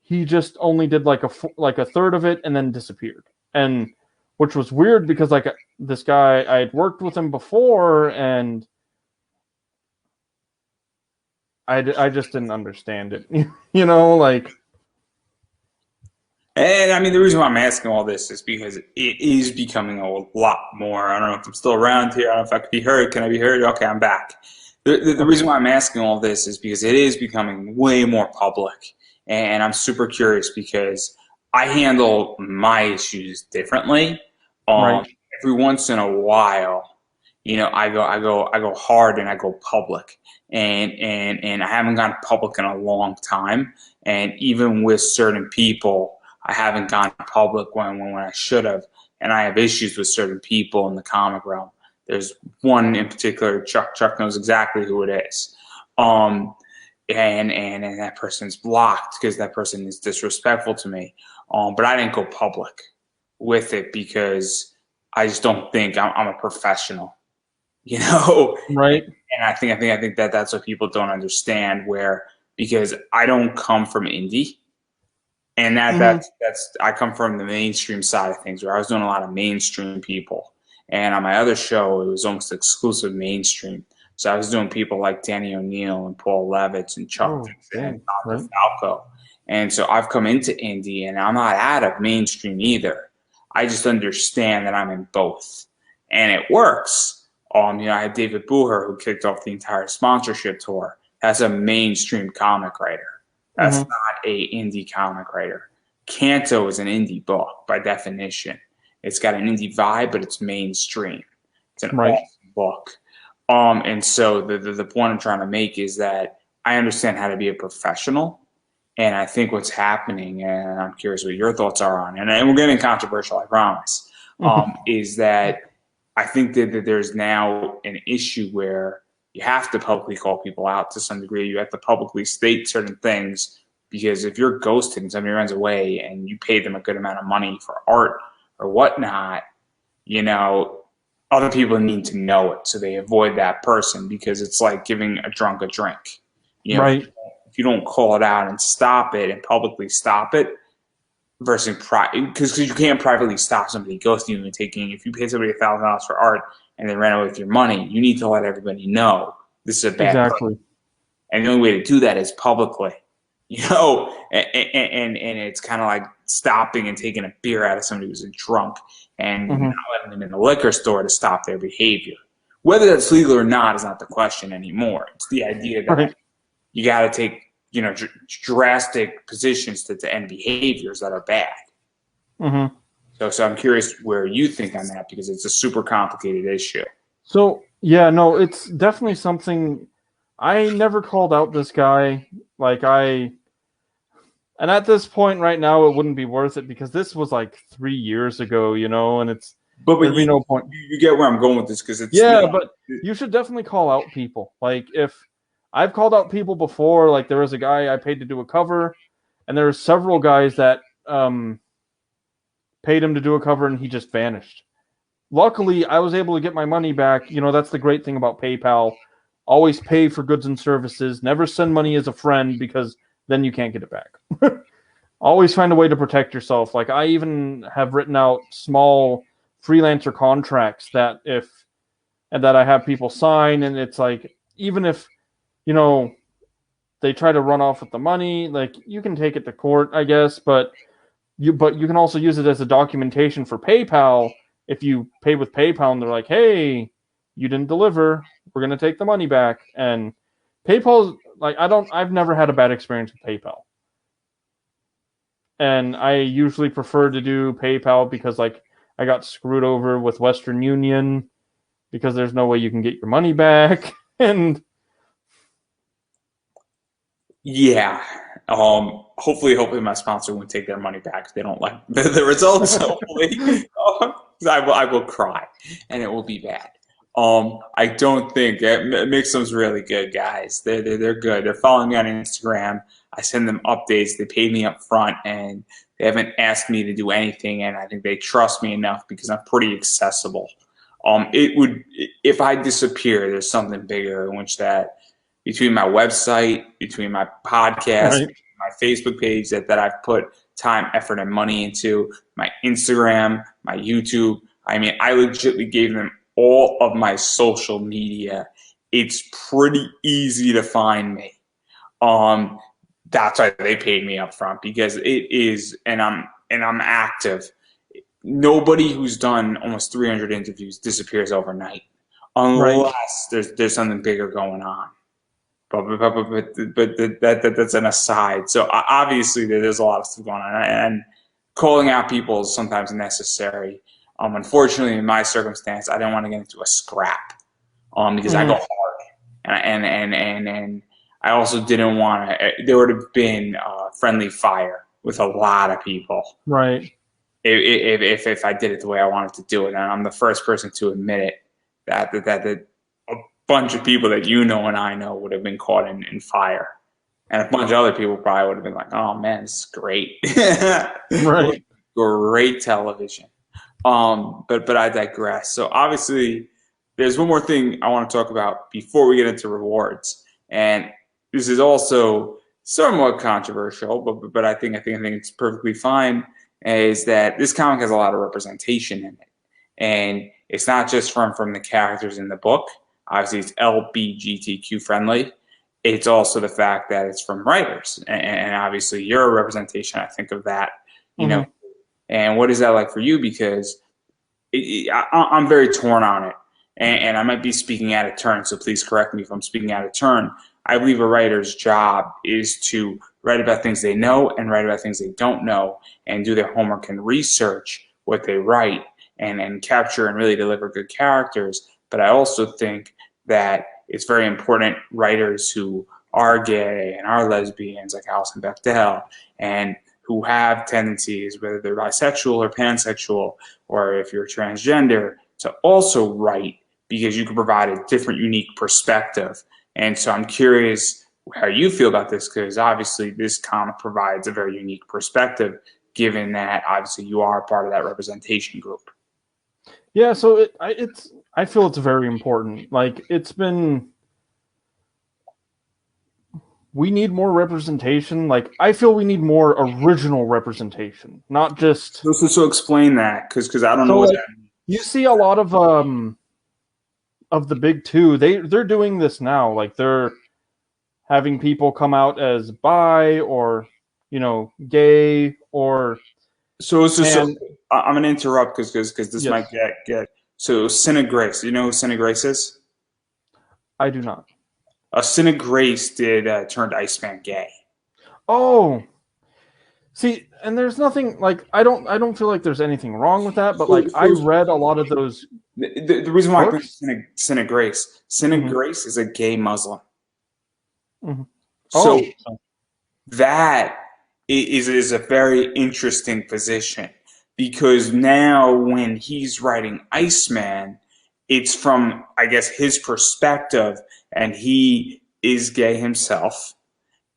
he just only did like a third of it and then disappeared. And which was weird because like this guy, I had worked with him before, and I just didn't understand it. Like. And I mean, the reason why I'm asking all this is because it is becoming a lot more. I don't know if I'm still around here. I don't know if I could be heard. Can I be heard? Okay, I'm back. The reason why I'm asking all this is because it is becoming way more public. And I'm super curious because I handle my issues differently. Right. Every once in a while, I go hard and I go public. And I haven't gone public in a long time. And even with certain people, I haven't gone public when I should have, and I have issues with certain people in the comic realm. There's one in particular, Chuck knows exactly who it is, and that person's blocked because that person is disrespectful to me. But I didn't go public with it because I just don't think I'm a professional, Right. And I think that's what people don't understand, because I don't come from indie. And that's I come from the mainstream side of things, where I was doing a lot of mainstream people. And on my other show, it was almost exclusive mainstream. So I was doing people like Danny O'Neill and Paul Levitz and Chuck Dixon and Dr. Falco. And so I've come into indie, and I'm not out of mainstream either. I just understand that I'm in both. And it works. I had David Booher, who kicked off the entire sponsorship tour. That's a mainstream comic writer. That's not a indie comic writer. Canto is an indie book by definition. It's got an indie vibe, but it's mainstream. It's an awesome book. And so the point I'm trying to make is that I understand how to be a professional, and I think what's happening, and I'm curious what your thoughts are on, and we're getting controversial, I promise, is that I think that there's now an issue where you have to publicly call people out to some degree. You have to publicly state certain things, because if you're ghosted and somebody runs away and you pay them a good amount of money for art or whatnot, other people need to know it so they avoid that person, because it's like giving a drunk a drink. Right. If you don't call it out and stop it and publicly stop it, versus because you can't privately stop somebody ghosting you and taking. If you pay somebody $1,000 for art and they ran away with your money, you need to let everybody know this is a bad person. And the only way to do that is publicly, and it's kind of like stopping and taking a beer out of somebody who's a drunk and not letting them in the liquor store to stop their behavior. Whether that's legal or not is not the question anymore. It's the idea that you got to take, drastic positions to end behaviors that are bad. So I'm curious where you think on that, because it's a super complicated issue. So yeah, no, it's definitely something. I never called out this guy. Like and at this point right now, it wouldn't be worth it because this was like 3 years ago, and But there'd be you, no point. you get where I'm going with this because it's Yeah, but you should definitely call out people. Like if I've called out people before, like there was a guy I paid to do a cover, and there were several guys that paid him to do a cover, and he just vanished. Luckily, I was able to get my money back. That's the great thing about PayPal. Always pay for goods and services. Never send money as a friend because then you can't get it back. Always find a way to protect yourself. Like I even have written out small freelancer contracts that I have people sign, and it's like even if you know they try to run off with the money, like you can take it to court, I guess, but you can also use it as a documentation for PayPal. If you pay with PayPal and they're like, "Hey, you didn't deliver, we're gonna take the money back." And PayPal's like I've never had a bad experience with PayPal. And I usually prefer to do PayPal because like I got screwed over with Western Union because there's no way you can get your money back. And yeah. Hopefully my sponsor won't take their money back if they don't like the results. Hopefully, 'cause I will cry, and it will be bad. I don't think Mixum's really good, guys. They're good. They're following me on Instagram. I send them updates. They pay me up front, and they haven't asked me to do anything. And I think they trust me enough because I'm pretty accessible. It would if I disappear, there's something bigger in which that between my website, between my podcast, right, my Facebook page that I've put time, effort, and money into, my Instagram, my YouTube. I mean, I legitimately gave them all of my social media. It's pretty easy to find me. Um, that's why they paid me up front because it is, and I'm active. Nobody who's done almost 300 interviews disappears overnight, right, unless there's something bigger going on. That's an aside. So obviously there's a lot of stuff going on, and calling out people is sometimes necessary. Unfortunately, in my circumstance, I didn't want to get into a scrap because I go mm-hmm. hard, and I also didn't want to. There would have been friendly fire with a lot of people Right, if I did it the way I wanted to do it, and I'm the first person to admit it that a bunch of people that you know and I know would have been caught in fire. And a bunch of other people probably would have been like, oh man, this is great. right. Great television. But I digress. So obviously there's one more thing I want to talk about before we get into rewards. And this is also somewhat controversial, but I think it's perfectly fine, is that this comic has a lot of representation in it. And it's not just from the characters in the book. Obviously, it's LBGTQ friendly. It's also the fact that it's from writers, and obviously, you're a representation. I think of that, you know. Mm-hmm. And what is that like for you? Because I'm very torn on it, and I might be speaking out of turn. So please correct me if I'm speaking out of turn. I believe a writer's job is to write about things they know and write about things they don't know, and do their homework and research what they write, and capture and really deliver good characters. But I also think that it's very important writers who are gay and are lesbians, like Alison Bechdel, and who have tendencies, whether they're bisexual or pansexual, or if you're transgender, to also write because you can provide a different, unique perspective. And so I'm curious how you feel about this because obviously this comic provides a very unique perspective, given that obviously you are part of that representation group. Yeah, so I feel it's very important. Like we need more representation. Like I feel we need more original representation, not just So explain that because I don't know so what like that you means. see a lot of the big two. They're doing this now. Like they're having people come out as bi or gay or So and I'm gonna interrupt because this might yes, get so Cinna Grace. You know who Cinna Grace is? I do not. Cinna Grace did turned Iceman gay. Oh, See, and there's nothing like I don't feel like there's anything wrong with that, but So, like I so read a lot of those the reason why I bring books. Sin of Grace, Sin of Hmm. Grace is a gay Muslim. Hmm. So Oh, that is a very interesting position because now when he's writing Iceman, it's from, I guess, his perspective, and he is gay himself.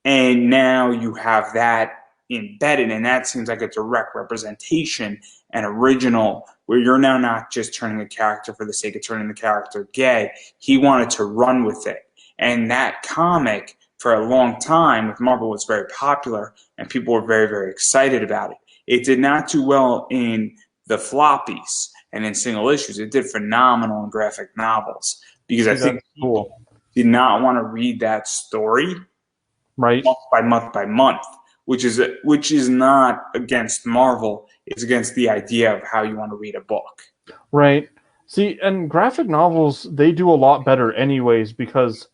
And now you have that embedded, and that seems like a direct representation and original, where you're now not just turning a character for the sake of turning the character gay. He wanted to run with it. And that comic, for a long time with Marvel, was very popular, and people were very, very excited about it. It did not do well in the floppies and in single issues. It did phenomenal in graphic novels because I see, think that's cool, people did not want to read that story right? month by month by month, which is not against Marvel. It's against the idea of how you want to read a book. Right. See, and graphic novels, they do a lot better anyways because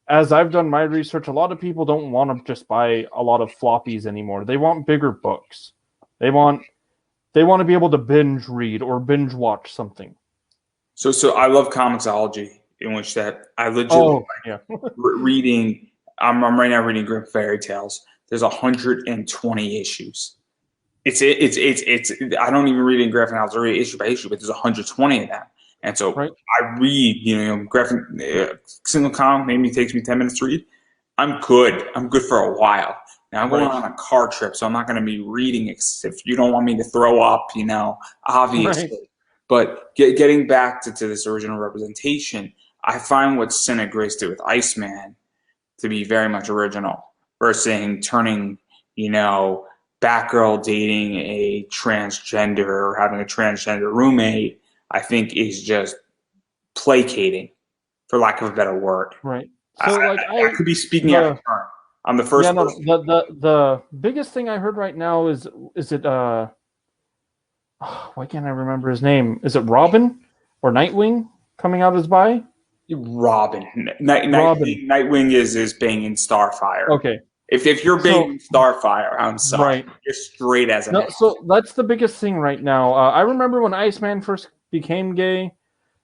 as I've done my research, a lot of people don't want to just buy a lot of floppies anymore. They want bigger books. They want they want to be able to binge read or binge watch something. So I love Comixology, in which that I legit Oh, yeah. reading. I'm right now reading Grim Fairy Tales. There's 120 issues. It's I don't even read in graphic novels. I read issue by issue, but there's 120 of them. And so Right. I read, graphic single comic maybe takes me 10 minutes to read. I'm good. I'm good for a while. Now I'm going Right. on a car trip, so I'm not going to be reading if you don't want me to throw up, Right. obviously. But getting back to this original representation, I find what Sin of Grace did with Iceman to be very much original versus turning, you know, Batgirl dating a transgender or having a transgender roommate. I think is just placating, for lack of a better word. Right. I, So like I could be speaking out of the turn. I'm the yeah, first no, person. the biggest thing I heard right now is it why can't I remember his name? Is it Robin or Nightwing coming out as bi? Robin, Robin. Nightwing is banging Starfire. Okay. If you're So banging Starfire, I'm sorry, right. you're straight as an No, ass. so that's the biggest thing right now. I remember when Iceman first became gay,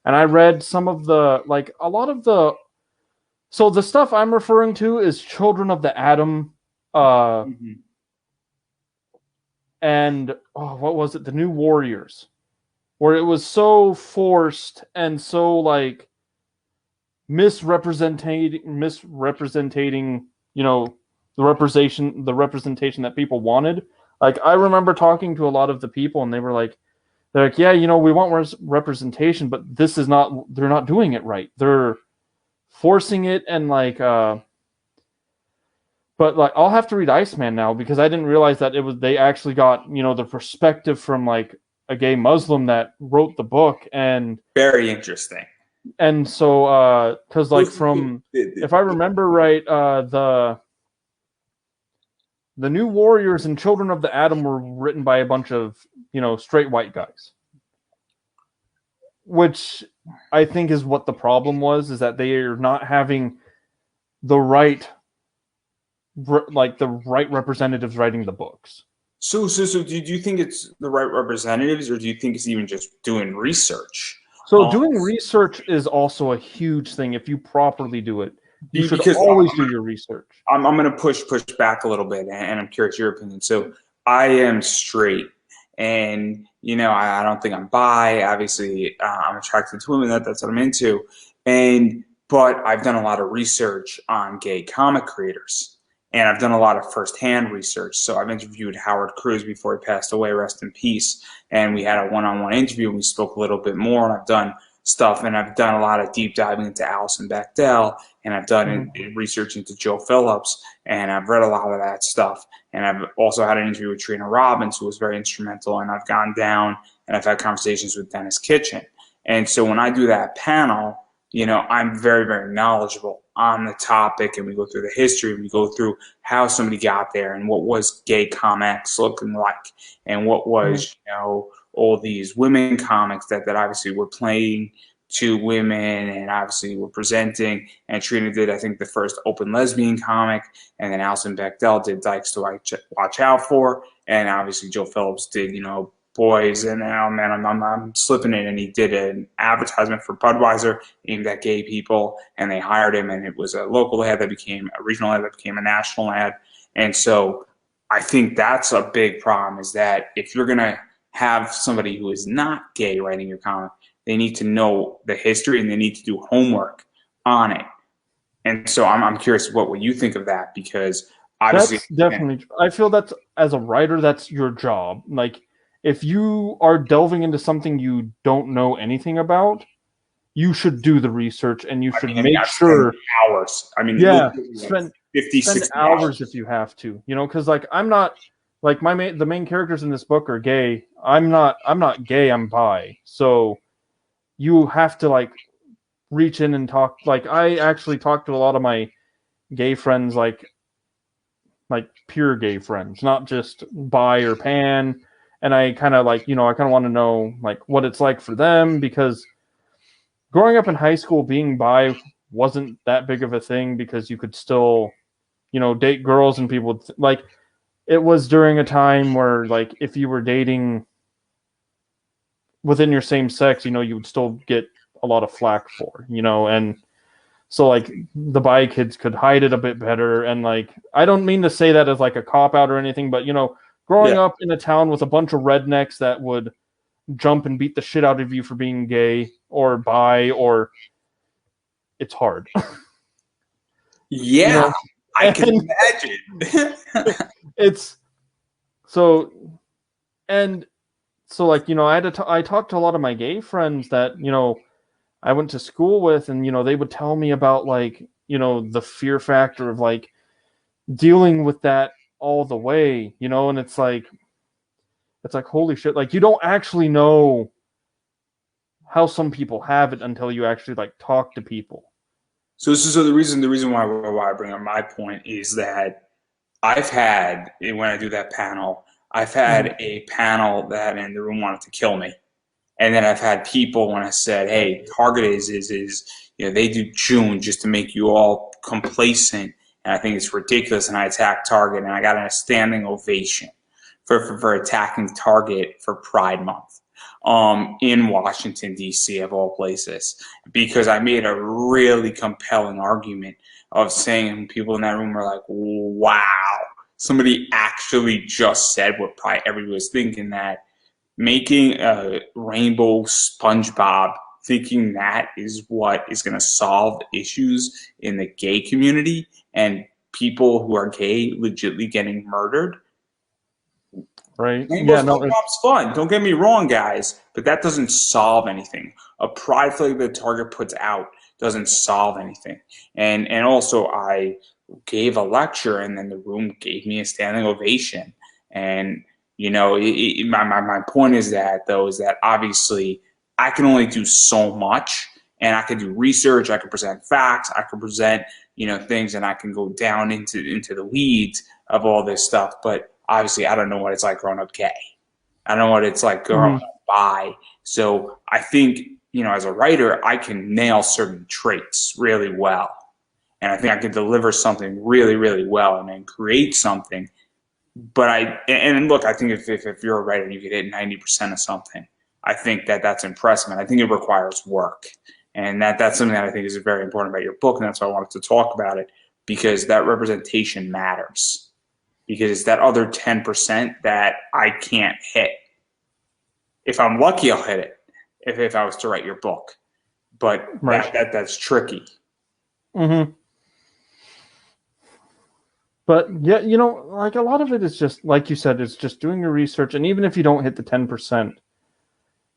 and I read some of the like a lot of the. So the stuff I'm referring to is Children of the Atom, Mm-hmm. and what was it? The New Warriors, where it was so forced and so like misrepresenting, the representation that people wanted. Like I remember talking to a lot of the people, and they're like, yeah, we want representation, but this is not. They're not doing it right. They're forcing it, and but like I'll have to read Iceman now because I didn't realize that it was they actually got the perspective from like a gay Muslim that wrote the book, Very interesting. and so because So, like from if I remember right, the New Warriors and Children of the Atom were written by a bunch of straight white guys, which I think is what the problem was, is that they are not having the right representatives writing the books. so do you think it's the right representatives, or do you think it's even just doing research? So Um, doing research is also a huge thing. If you properly do it, you should because always do your research. I'm going to push back a little bit, and I'm curious your opinion. So I am straight, and I don't think I'm bi. Obviously, I'm attracted to women. That's what I'm into, but I've done a lot of research on gay comic creators, and I've done a lot of firsthand research. So I've interviewed Howard Cruz before he passed away, rest in peace, and we had a one-on-one interview, and we spoke a little bit more. And I've done stuff, and I've done a lot of deep diving into Alison Bechdel, and I've done Mhm. research into Joe Phillips, and I've read a lot of that stuff. And I've also had an interview with Trina Robbins, who was very instrumental. And I've gone down and I've had conversations with Dennis Kitchen. And so when I do that panel, I'm very, very knowledgeable on the topic, and we go through the history, and we go through how somebody got there, and what was gay comics looking like, and what Mhm. was, all these women comics that obviously were to women, and obviously were presenting. And Trina did, I think, the first open lesbian comic, and then Alison Bechdel did Dykes to Watch Out For, and obviously Joe Phillips did, Boys, and now, man, I'm slipping it, and he did an advertisement for Budweiser aimed at gay people, and they hired him, and it was a local ad that became a regional ad that became a national ad. And so I think that's a big problem, is that if you're going to have somebody who is not gay writing your comic, they need to know the history and they need to do homework on it. And so I'm curious what you think of that, because obviously That's definitely. I feel that's, as a writer, that's your job. Like, if you are delving into something you don't know anything about, you should do the research and you should make sure. Hours. I mean, Yeah, spend 50, spend 60 hours if you have to. Because like I'm not like the main characters in this book are gay. I'm not gay. I'm bi. So you have to like reach in and talk. Like I actually talked to a lot of my gay friends, like pure gay friends, not just bi or pan. And I kind of like, I kind of want to know like what it's like for them, because growing up in high school, being bi wasn't that big of a thing because you could still, date girls, and people like it was during a time where like if you were dating within your same sex, you would still get a lot of flack for, and so like the bi kids could hide it a bit better. And like I don't mean to say that as like a cop out or anything, but growing up in a town with a bunch of rednecks that would jump and beat the shit out of you for being gay or bi, or it's hard. Yeah, I can imagine. It's so, and so like, I talked to a lot of my gay friends that, I went to school with, and, they would tell me about like, the fear factor of like dealing with that all the way, and it's like, holy shit, like you don't actually know how some people have it until you actually like talk to people. So the reason why I bring up my point is that I've had, when I do that panel, I've had a panel that in the room wanted to kill me. And then I've had people when I said, hey, Target is they do June just to make you all complacent. And I think it's ridiculous. And I attacked Target, and I got a standing ovation for attacking Target for Pride Month in Washington, D.C., of all places, because I made a really compelling argument of saying, people in that room were like, wow, somebody actually just said what probably everybody was thinking, that making a rainbow SpongeBob, thinking that is what is going to solve issues in the gay community, and people who are gay legitimately getting murdered. Right. Rainbow Yeah, no, SpongeBob's fun. Don't get me wrong, guys, but that doesn't solve anything. A pride flag that Target puts out doesn't solve anything. And also, I gave a lecture, and then the room gave me a standing ovation. And my point is that, though, is that obviously I can only do so much, and I can do research, I can present facts, I can present things, and I can go down into the weeds of all this stuff. But obviously, I don't know what it's like growing up gay. I don't know what it's like growing up bi. So I think as a writer, I can nail certain traits really well, and I think I can deliver something really, really well, and then create something. But look, I think if you're a writer and you can hit 90% of something, I think that's impressive, and I think it requires work, and that's something that I think is very important about your book, and that's why I wanted to talk about it, because that representation matters, because it's that other 10% that I can't hit. If I'm lucky, I'll hit it if I was to write your book, but that's tricky. Mm-hmm. But yeah, like a lot of it is just, like you said, it's just doing your research. And even if you don't hit the 10%,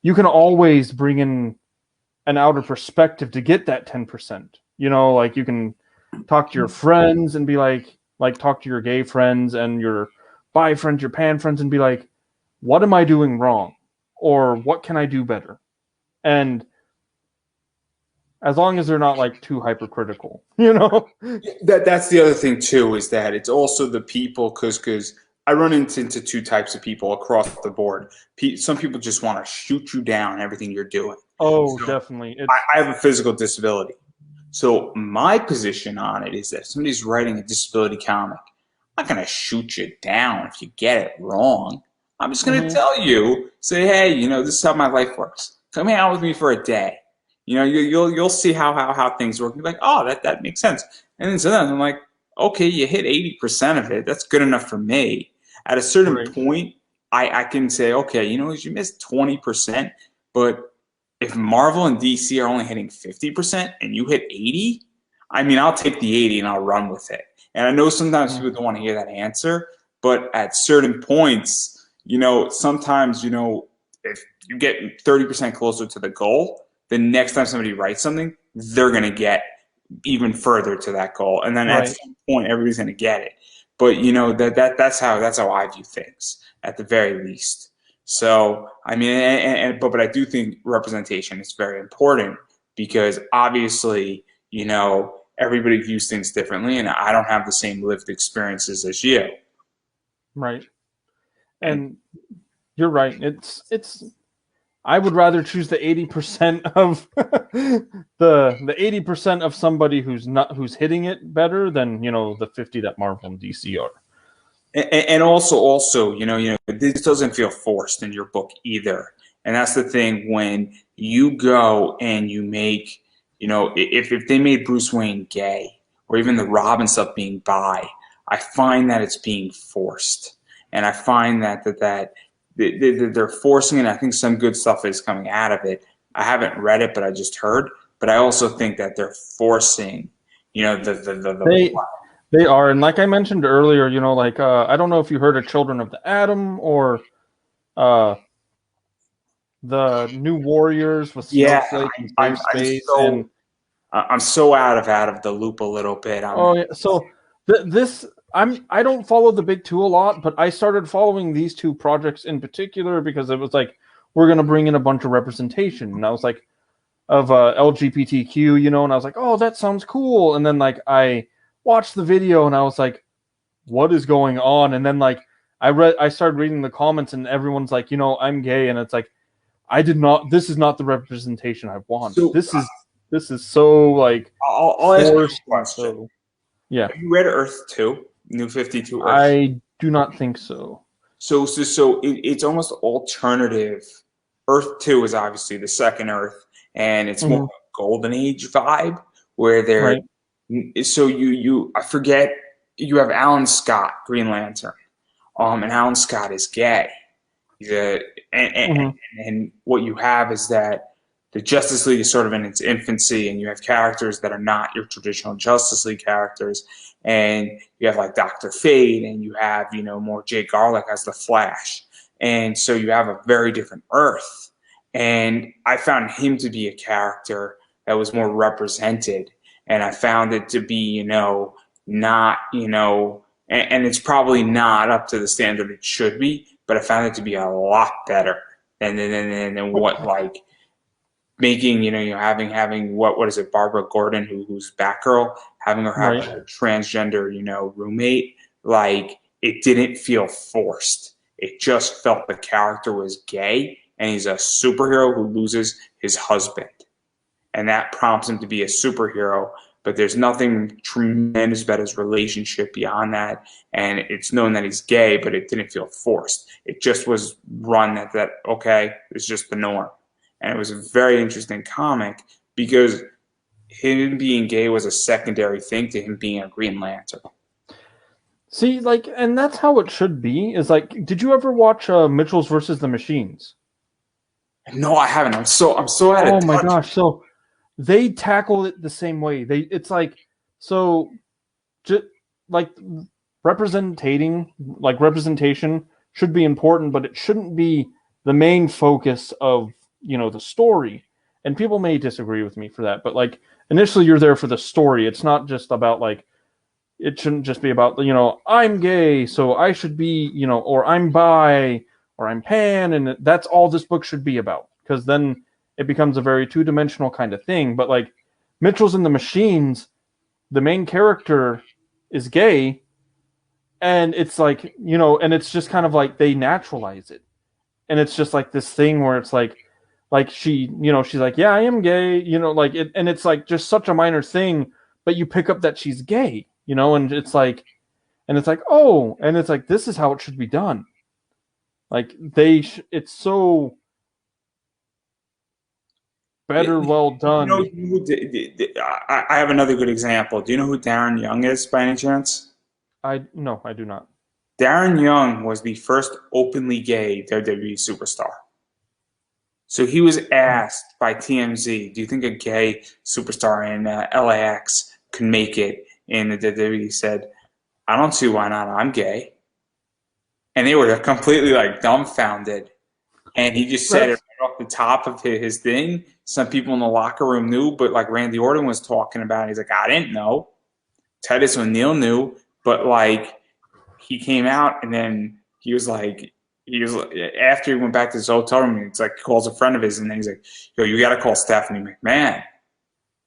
you can always bring in an outer perspective to get that 10%. Like you can talk to your friends and be like talk to your gay friends and your bi friends, your pan friends, and be like, what am I doing wrong? Or what can I do better? And as long as they're not like too hypercritical, That's the other thing too, is that it's also the people, because I run into two types of people across the board. Some people just want to shoot you down everything you're doing, Oh, So definitely. I have a physical disability. So my position on it is that if somebody's writing a disability comic, I'm not gonna shoot you down if you get it wrong. I'm just gonna Mhm. tell you, say, hey, this is how my life works. Come hang out with me for a day. You'll see how things work. You're like, oh, that makes sense. And then sometimes I'm like, okay, you hit 80% of it. That's good enough for me. At a certain Right. point, I can say, okay, you missed 20%, but if Marvel and DC are only hitting 50% and you hit 80, I mean, I'll take the 80 and I'll run with it. And I know sometimes Mhm. people don't want to hear that answer, but at certain points, sometimes, if you get 30% closer to the goal, the next time somebody writes something, they're going to get even further to that goal. And then at Right. some point, everybody's going to get it. But that's how I view things at the very least. So I mean, but I do think representation is very important because obviously, everybody views things differently, and I don't have the same lived experiences as you. Right. And And you're right. It's I would rather choose the 80% of the 80% of somebody who's hitting it better than, the 50 that Marvel and DC are. and also, this doesn't feel forced in your book either. And that's the thing when you go and you make, if they made Bruce Wayne gay or even the Robin stuff being bi, I find that it's being forced, and I find that they're forcing it. I think some good stuff is coming out of it. I haven't read it, but I just heard. But I also think that they're forcing, the They they are, and like I mentioned earlier, like I don't know if you heard of Children of the Atom or uh the New Warriors with yeah. Snowflake and I'm Save I'm Space so and I'm so out of the loop a little bit on oh that. yeah. So this I don't follow the big two a lot, but I started following these two projects in particular because it was like we're gonna bring in a bunch of representation, and I was like of LGBTQ, and I was like, oh, that sounds cool, and then like I watched the video and I was like, what is going on? And then like I started reading the comments and everyone's like, I'm gay, and it's like I did not. This is not the representation I want. So This is so like I'll ask you forced a and question. so yeah. Have you read Earth 2, New 52 Earth? I do not think so. So it's almost alternative. Earth 2 is obviously the second Earth, and it's more of Hmm. a golden age vibe where they're Right. so I forget, you have Alan Scott, Green Lantern. And Alan Scott is gay. He's a and, and, Hmm. and what you have is that the Justice League is sort of in its infancy, and you have characters that are not your traditional Justice League characters, and you have like Doctor Fate, and you have more Jay Garlick as the Flash, and so you have a very different Earth, and I found him to be a character that was more represented, and I found it to be not and it's probably not up to the standard it should be, but I found it to be a lot better than what like making having what is it, Barbara Gordon, who's Batgirl, having her have Right. a transgender roommate. Like, it didn't feel forced. It just felt the character was gay and he's a superhero who loses his husband, and that prompts him to be a superhero. But there's nothing tremendous about his relationship beyond that, and it's known that he's gay, but it didn't feel forced. It just was run that okay, it's just the norm, and it was a very interesting comic because him being gay was a secondary thing to him being a Green Lantern. See, like, and that's how it should be. Is like, did you ever watch Mitchell's versus the Machines? No, I haven't. I'm so out of Oh my touch. gosh! So they tackle it the same way. It's like so just like representation should be important, but it shouldn't be the main focus of the story. And people may disagree with me for that, but like initially you're there for the story. It's not just about like it shouldn't just be about I'm gay, so I should be or I'm bi or I'm pan, and that's all this book should be about. Because then it becomes a very two-dimensional kind of thing. But like Mitchell's and the Machines, the main character is gay, and it's like and it's just kind of like they naturalize it, and it's just like this thing where it's like like she's like, yeah, I am gay, like it, and it's like just such a minor thing, but you pick up that she's gay, and it's like, oh, and it's like, this is how it should be done. Like it's so better, well You know, done. I have another good example. Do you know who Darren Young is by any chance? No, I do not. Darren Young was the first openly gay WWE superstar. So he was asked by TMZ, "Do you think a gay superstar in LAX can make it in the WWE?" He said, "I don't see why not. I'm gay." And they were completely like dumbfounded. And he just said it That's right off the top of his thing. Some people in the locker room knew, but like Randy Orton was talking about it. He's like, "I didn't know." Titus O'Neil knew, but like he came out and then he was after he went back to his hotel room, it's like he calls a friend of his and then he's like, "Yo, you got to call Stephanie McMahon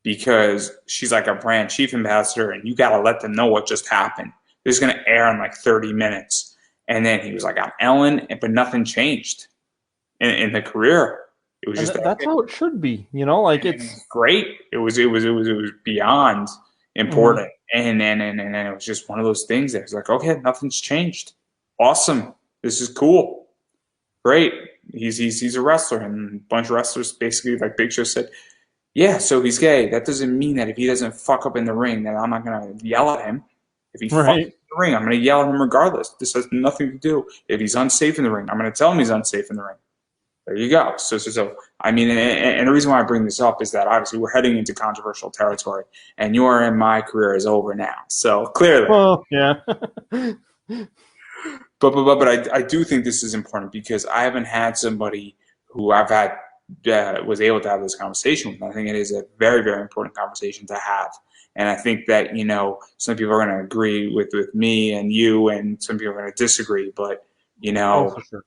because she's like a brand chief ambassador and you got to let them know what just happened. This is going to air in like 30 minutes." And then he was like, "I'm Ellen," but nothing changed in the career. It was and just that's how it should be, like and it it's was great. It was beyond mhm. important, and it was just one of those things that was like, okay, nothing's changed. Awesome, this is cool, great. He's a wrestler, and a bunch of wrestlers basically, like Big Show said, yeah. So he's gay. That doesn't mean that if he doesn't fuck up in the ring, that I'm not gonna yell at him. If he fucks Right. in the ring, I'm gonna yell at him regardless. This has nothing to do. If he's unsafe in the ring, I'm gonna tell him he's unsafe in the ring. There you go. So I mean, and the reason why I bring this up is that obviously we're heading into controversial territory, and your and my career is over now. So clearly, Well, yeah. but I do think this is important because I haven't had somebody who I've had was able to have this conversation with. I think it is a very important conversation to have, and I think that some people are going to agree with me and you, and some people are going to disagree. But Oh, for sure.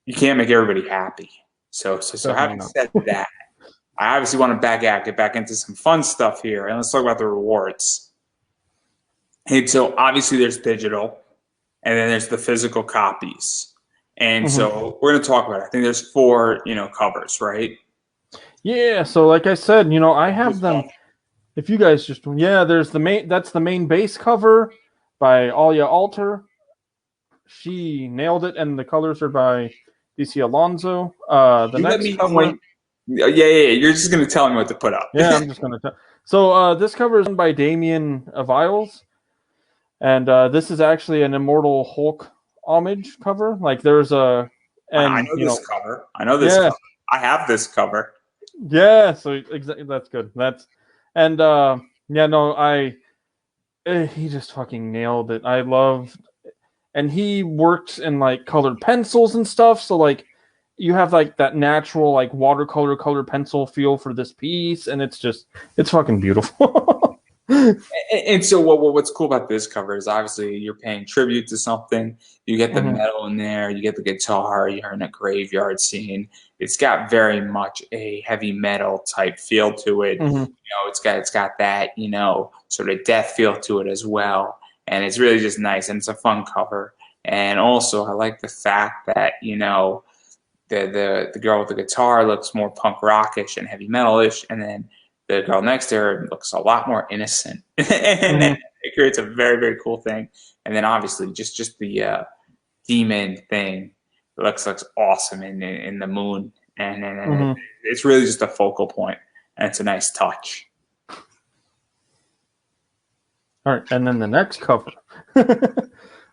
you can't make everybody happy. So Definitely having not. said that, I obviously want to get back into some fun stuff here, and let's talk about the rewards. And so obviously there's digital, and then there's the physical copies. And Mhm. so we're going to talk about it. I think there's four, covers, right? Yeah, so like I said, I have them. If you guys there's that's the main base cover by Alia Alter. She nailed it, and the colors are by DC Alonso. The You let next me cover, point. Yeah. You're just going to tell me what to put up. yeah, I'm just gonna tell. So this cover is done by Damien Aviles, and this is actually an Immortal Hulk homage cover. Like there's a, I and know this cover. I know this yeah, cover. I have this cover. yeah. So exactly, that's good. That's and yeah, no, he just fucking nailed it. I love, and he works in like colored pencils and stuff. So like you have like that natural like watercolor colored pencil feel for this piece, and it's fucking beautiful. And so what's cool about this cover is obviously you're paying tribute to something. You get the Mhm. metal in there, you get the guitar, you're in a graveyard scene. It's got very much a heavy metal type feel to it. Mhm. It's got that, sort of death feel to it as well. And it's really just nice and it's a fun cover. And also I like the fact that, the girl with the guitar looks more punk rockish and heavy metalish, and then the girl next to her looks a lot more innocent, and Mhm. it creates a very cool thing. And then obviously just the demon thing looks awesome in the moon, and Mhm. it's really just a focal point, and it's a nice touch. All right, and then the next cover.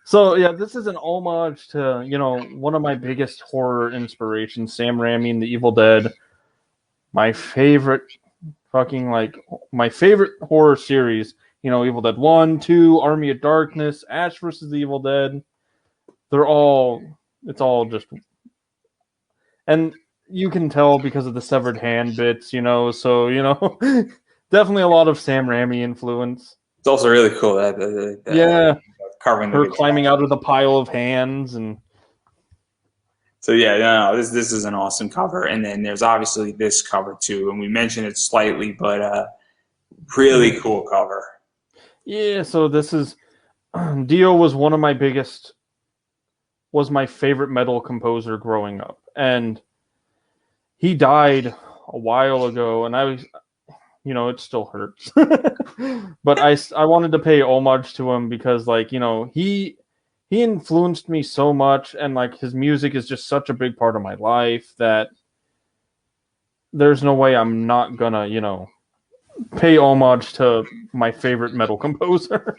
So yeah, this is an homage to one of my biggest horror inspirations, Sam Raimi and the Evil Dead. My favorite my favorite horror series. Evil Dead 1, 2, Army of Darkness, Ash versus the Evil Dead. They're all it's all just, and you can tell because of the severed hand bits. So definitely a lot of Sam Raimi influence. It's also really cool that the Yeah, carving the her guitar. climbing out of the pile of hands and So yeah, no, this is an awesome cover, and then there's obviously this cover too, and we mentioned it slightly, but really Mhm. cool cover. Yeah. So this is Dio was my favorite metal composer growing up, and he died a while ago, and I was, it still hurts. But I wanted to pay homage to him because, like, he influenced me so much, and like his music is just such a big part of my life that there's no way I'm not gonna, pay homage to my favorite metal composer.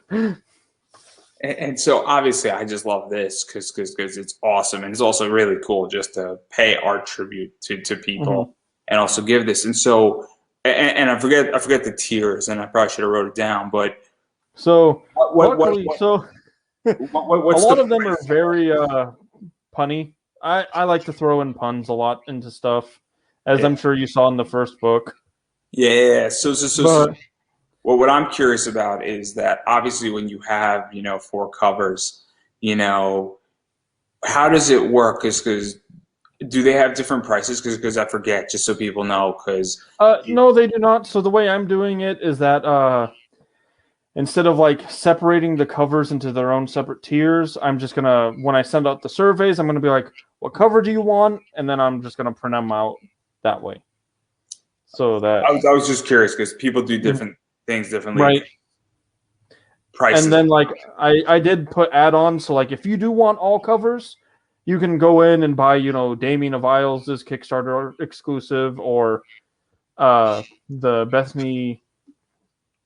And so obviously I just love this because it's awesome, and it's also really cool just to pay art tribute to Mm-hmm. people and also give this. And so and I forget the tiers, and I probably should have wrote it down, but So what what what luckily, what, so a what's the lot of them are price? very punny. I like to throw in puns a lot into stuff, as I'm sure you saw in the first book. Yeah, so But well, what I'm curious about is that obviously when you have, four covers, you know, how does it work? Because do they have different prices? Because I forget, just so people know. Because no, they do not. So the way I'm doing it is that instead of like separating the covers into their own separate tiers, I'm just gonna when I send out the surveys, I'm gonna be like, "What cover do you want?" And then I'm just gonna print them out that way. So that I was just curious because people do different things differently, right. And prices. then like I did put add-ons, so like if you do want all covers, you can go in and buy, Damien Aviles' Kickstarter exclusive, or the Bethany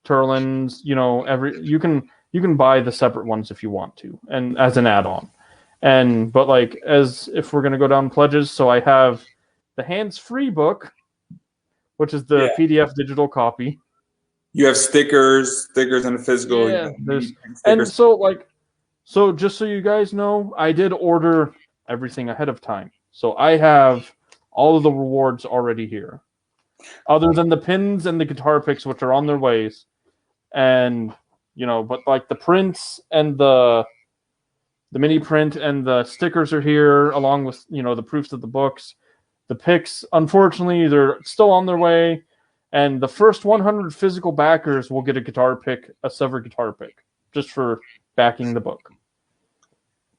Turlins, you can buy the separate ones if you want to, and as an add-on. And but like as if we're gonna go down pledges, so I have the hands-free book, which is the Yeah, PDF digital copy. you have stickers and a physical. You Yeah, have there's and stickers. so just so you guys know, I did order everything ahead of time. So I have all of the rewards already here. Other than the pins and the guitar picks, which are on their ways. And but like the prints and the mini print and the stickers are here, along with the proofs of the books. The picks, unfortunately, they're still on their way. And the first 100 physical backers will get a guitar pick, a Sever guitar pick, just for backing the book.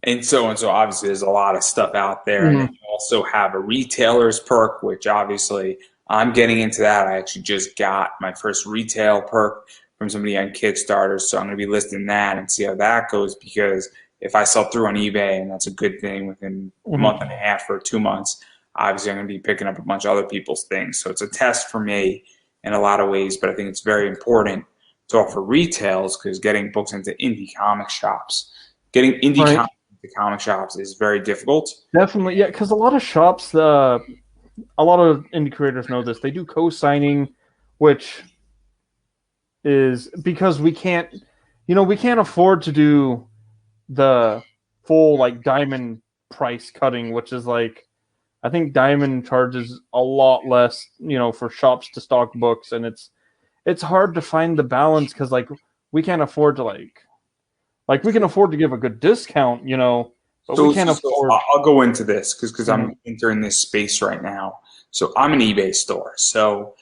And so obviously there's a lot of stuff out there, and then Mm-hmm. you also have a retailer's perk, which obviously I'm getting into that. I actually just got my first retail perk from somebody on Kickstarter, so I'm going to be listing that and see how that goes, because if I sell through on eBay, and that's a good thing, within a month and a Mm-hmm. half or 2 months, obviously I'm going to be picking up a bunch of other people's things. So it's a test for me in a lot of ways, but I think it's very important to offer retails, because getting books into indie comic shops, getting indie Right. comic the comic shops is very difficult. Definitely, yeah, because a lot of shops, a lot of indie creators know this. They do co-signing, which is because we can't afford to do the full like diamond price cutting, which is like I think diamond charges a lot less, for shops to stock books, and it's hard to find the balance because like we can't afford to like we can afford to give a good discount, but we So, can't so, so afford. I'll go into this because Mhm. I'm entering this space right now. So I'm an eBay store. So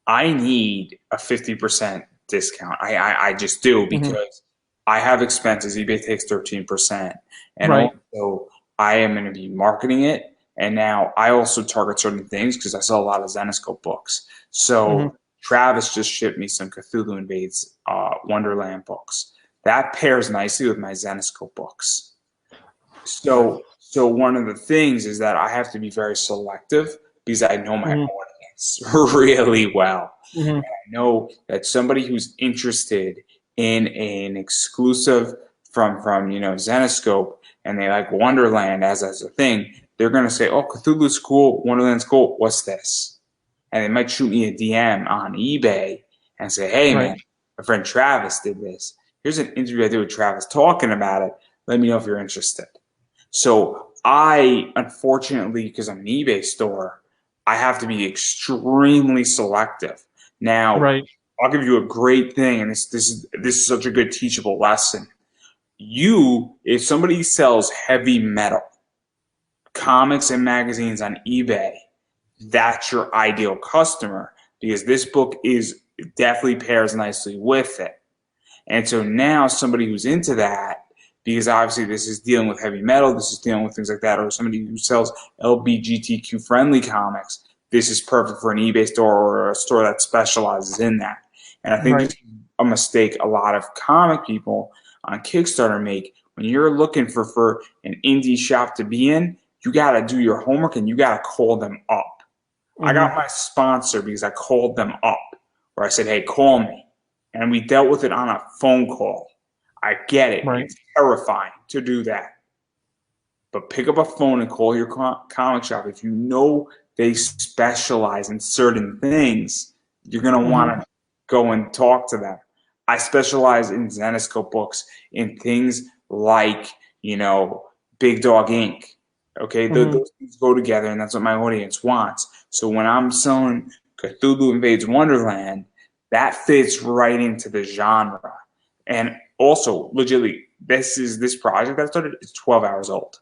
I need a 50% discount. I just do, Mhm. because I have expenses. eBay takes 13%. And Right. also I am going to be marketing it. And now I also target certain things because I sell a lot of Zenoscope books. Mhm. So Travis just shipped me some Cthulhu Invades Wonderland books. That pairs nicely with my Zenoscope books. So one of the things is that I have to be very selective, because I know my Mhm. audience really well. Mhm. I know that somebody who's interested in an exclusive from Zenoscope, and they like Wonderland as a thing, they're gonna say, "Oh, Cthulhu's cool, Wonderland's cool. What's this?" And they might shoot me a DM on eBay and say, "Hey, Right. man, my friend Travis did this. Here's an interview I did with Travis talking about it. Let me know if you're interested." So I, unfortunately, because I'm an eBay store, I have to be extremely selective. Now, Right. I'll give you a great thing, and this is such a good teachable lesson. If somebody sells heavy metal comics and magazines on eBay, that's your ideal customer, because this book is definitely pairs nicely with it. And so now somebody who's into that, because obviously this is dealing with heavy metal, this is dealing with things like that, or somebody who sells LBGTQ friendly comics, this is perfect for an eBay store or a store that specializes in that. And I think this is a mistake a lot of comic people on Kickstarter make. When you're looking for an indie shop to be in, you got to do your homework and you got to call them up. I got my sponsor because I called them up, where I said, hey, call me. And we dealt with it on a phone call. I get it. It's terrifying to do that. But pick up a phone and call your comic shop. If you know they specialize in certain things, you're going to want to go and talk to them. I specialize in Zenescope books, in things like, Big Dog Inc. Okay, those things go together, and that's what my audience wants. So when I'm selling Cthulhu Invades Wonderland, that fits right into the genre. And also, legitimately, this project that I started is 12 hours old.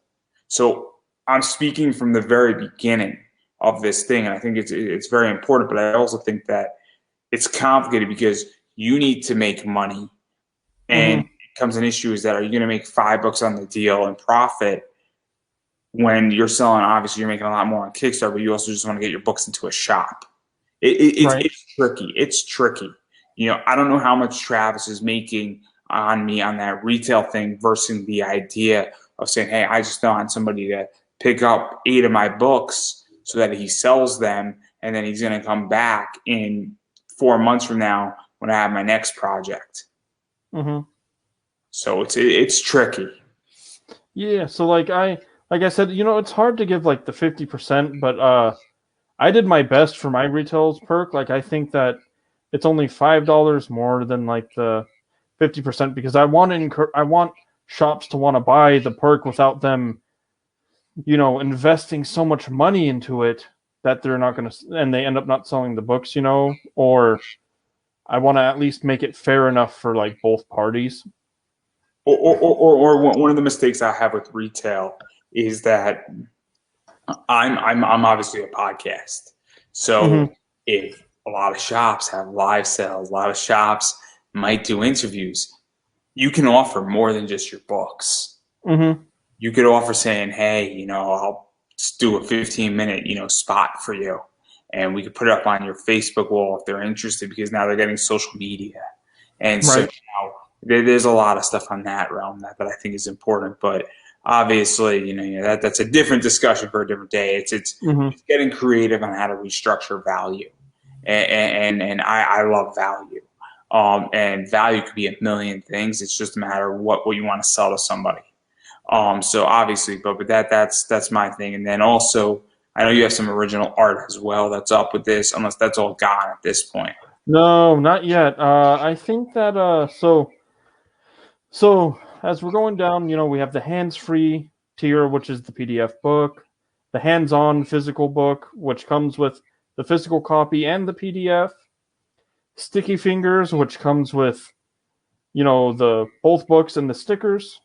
So I'm speaking from the very beginning of this thing, and I think it's very important. But I also think that it's complicated because you need to make money, and it comes an issue is that are you going to make $5 on the deal and profit when you're selling? Obviously, you're making a lot more on Kickstarter, but you also just want to get your books into a shop. It's tricky. It's tricky. I don't know how much Travis is making on me on that retail thing versus the idea of saying, hey, I just want somebody to pick up 8 of my books so that he sells them, and then he's going to come back in 4 months from now when I have my next project. So it's tricky. Yeah. So like I said, it's hard to give like the 50%, but I did my best for my retails perk. Like I think that it's only $5 more than like the 50% because I want shops to want to buy the perk without them, investing so much money into it that they're not going to, and they end up not selling the books, or I want to at least make it fair enough for like both parties. Or one of the mistakes I have with retail is that I'm obviously a podcast. So if a lot of shops have live sales, a lot of shops might do interviews, you can offer more than just your books. You could offer saying, hey, I'll just do a 15-minute, spot for you. And we could put it up on your Facebook wall if they're interested, because now they're getting social media. And so now there's a lot of stuff on that realm that I think is important. But obviously, that's a different discussion for a different day. It's getting creative on how to restructure value. And I love value. And value could be a million things. It's just a matter of what you want to sell to somebody. So obviously, but that's my thing. And then also, I know you have some original art as well that's up with this, unless that's all gone at this point. No, not yet. I think that so as we're going down, we have the hands-free tier, which is the PDF book, the hands-on physical book, which comes with the physical copy and the PDF, Sticky Fingers, which comes with, the both books and the stickers,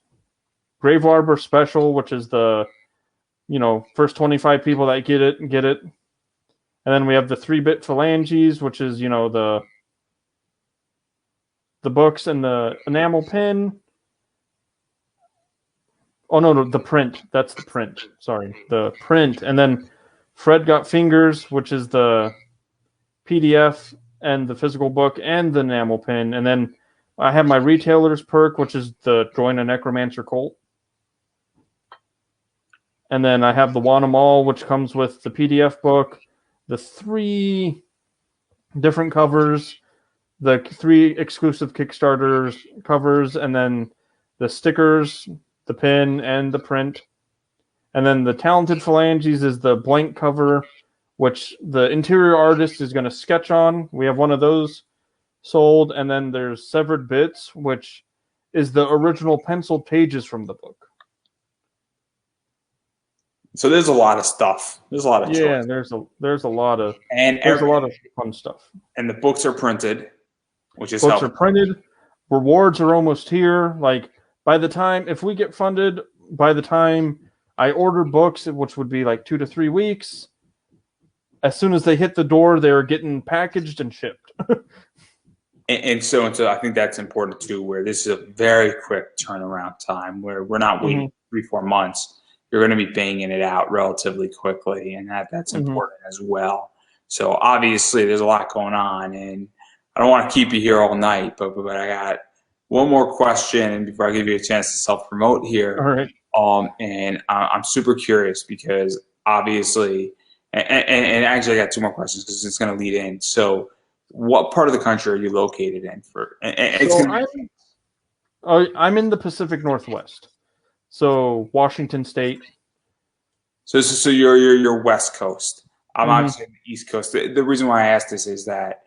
Grave Arbor Special, which is the, first 25 people that get it. And then we have the 3-bit phalanges, which is, the books and the enamel pin. Oh, no, the print. That's the print. Sorry, the print. And then Fred Got Fingers, which is the PDF and the physical book and the enamel pin. And then I have my retailer's perk, which is the Join a Necromancer Cult. And then I have the Wannamal, which comes with the PDF book, the 3 different covers, the 3 exclusive Kickstarters covers, and then the stickers, the pin, and the print. And then the Talented Phalanges is the blank cover, which the interior artist is going to sketch on. We have one of those sold. And then there's Severed Bits, which is the original penciled pages from the book. So there's a lot of stuff. There's a lot of choice. There's a lot of fun stuff. And the books are printed, which is helpful. Books are printed. Rewards are almost here. Like by the time, if we get funded, by the time I order books, which would be like 2 to 3 weeks, as soon as they hit the door, they're getting packaged and shipped. and so I think that's important too, where this is a very quick turnaround time, where we're not waiting 3-4 months. You're going to be banging it out relatively quickly, and that's important as well. So obviously there's a lot going on, and I don't want to keep you here all night, but I got one more question before I give you a chance to self promote All here. right. And I'm super curious because obviously, and actually, I got two more questions because it's going to lead in. So, what part of the country are you located in? And it's So going to be I'm in the Pacific Northwest. So Washington State. so you're West Coast. I'm Hmm. obviously on the East Coast. The reason why I asked this is that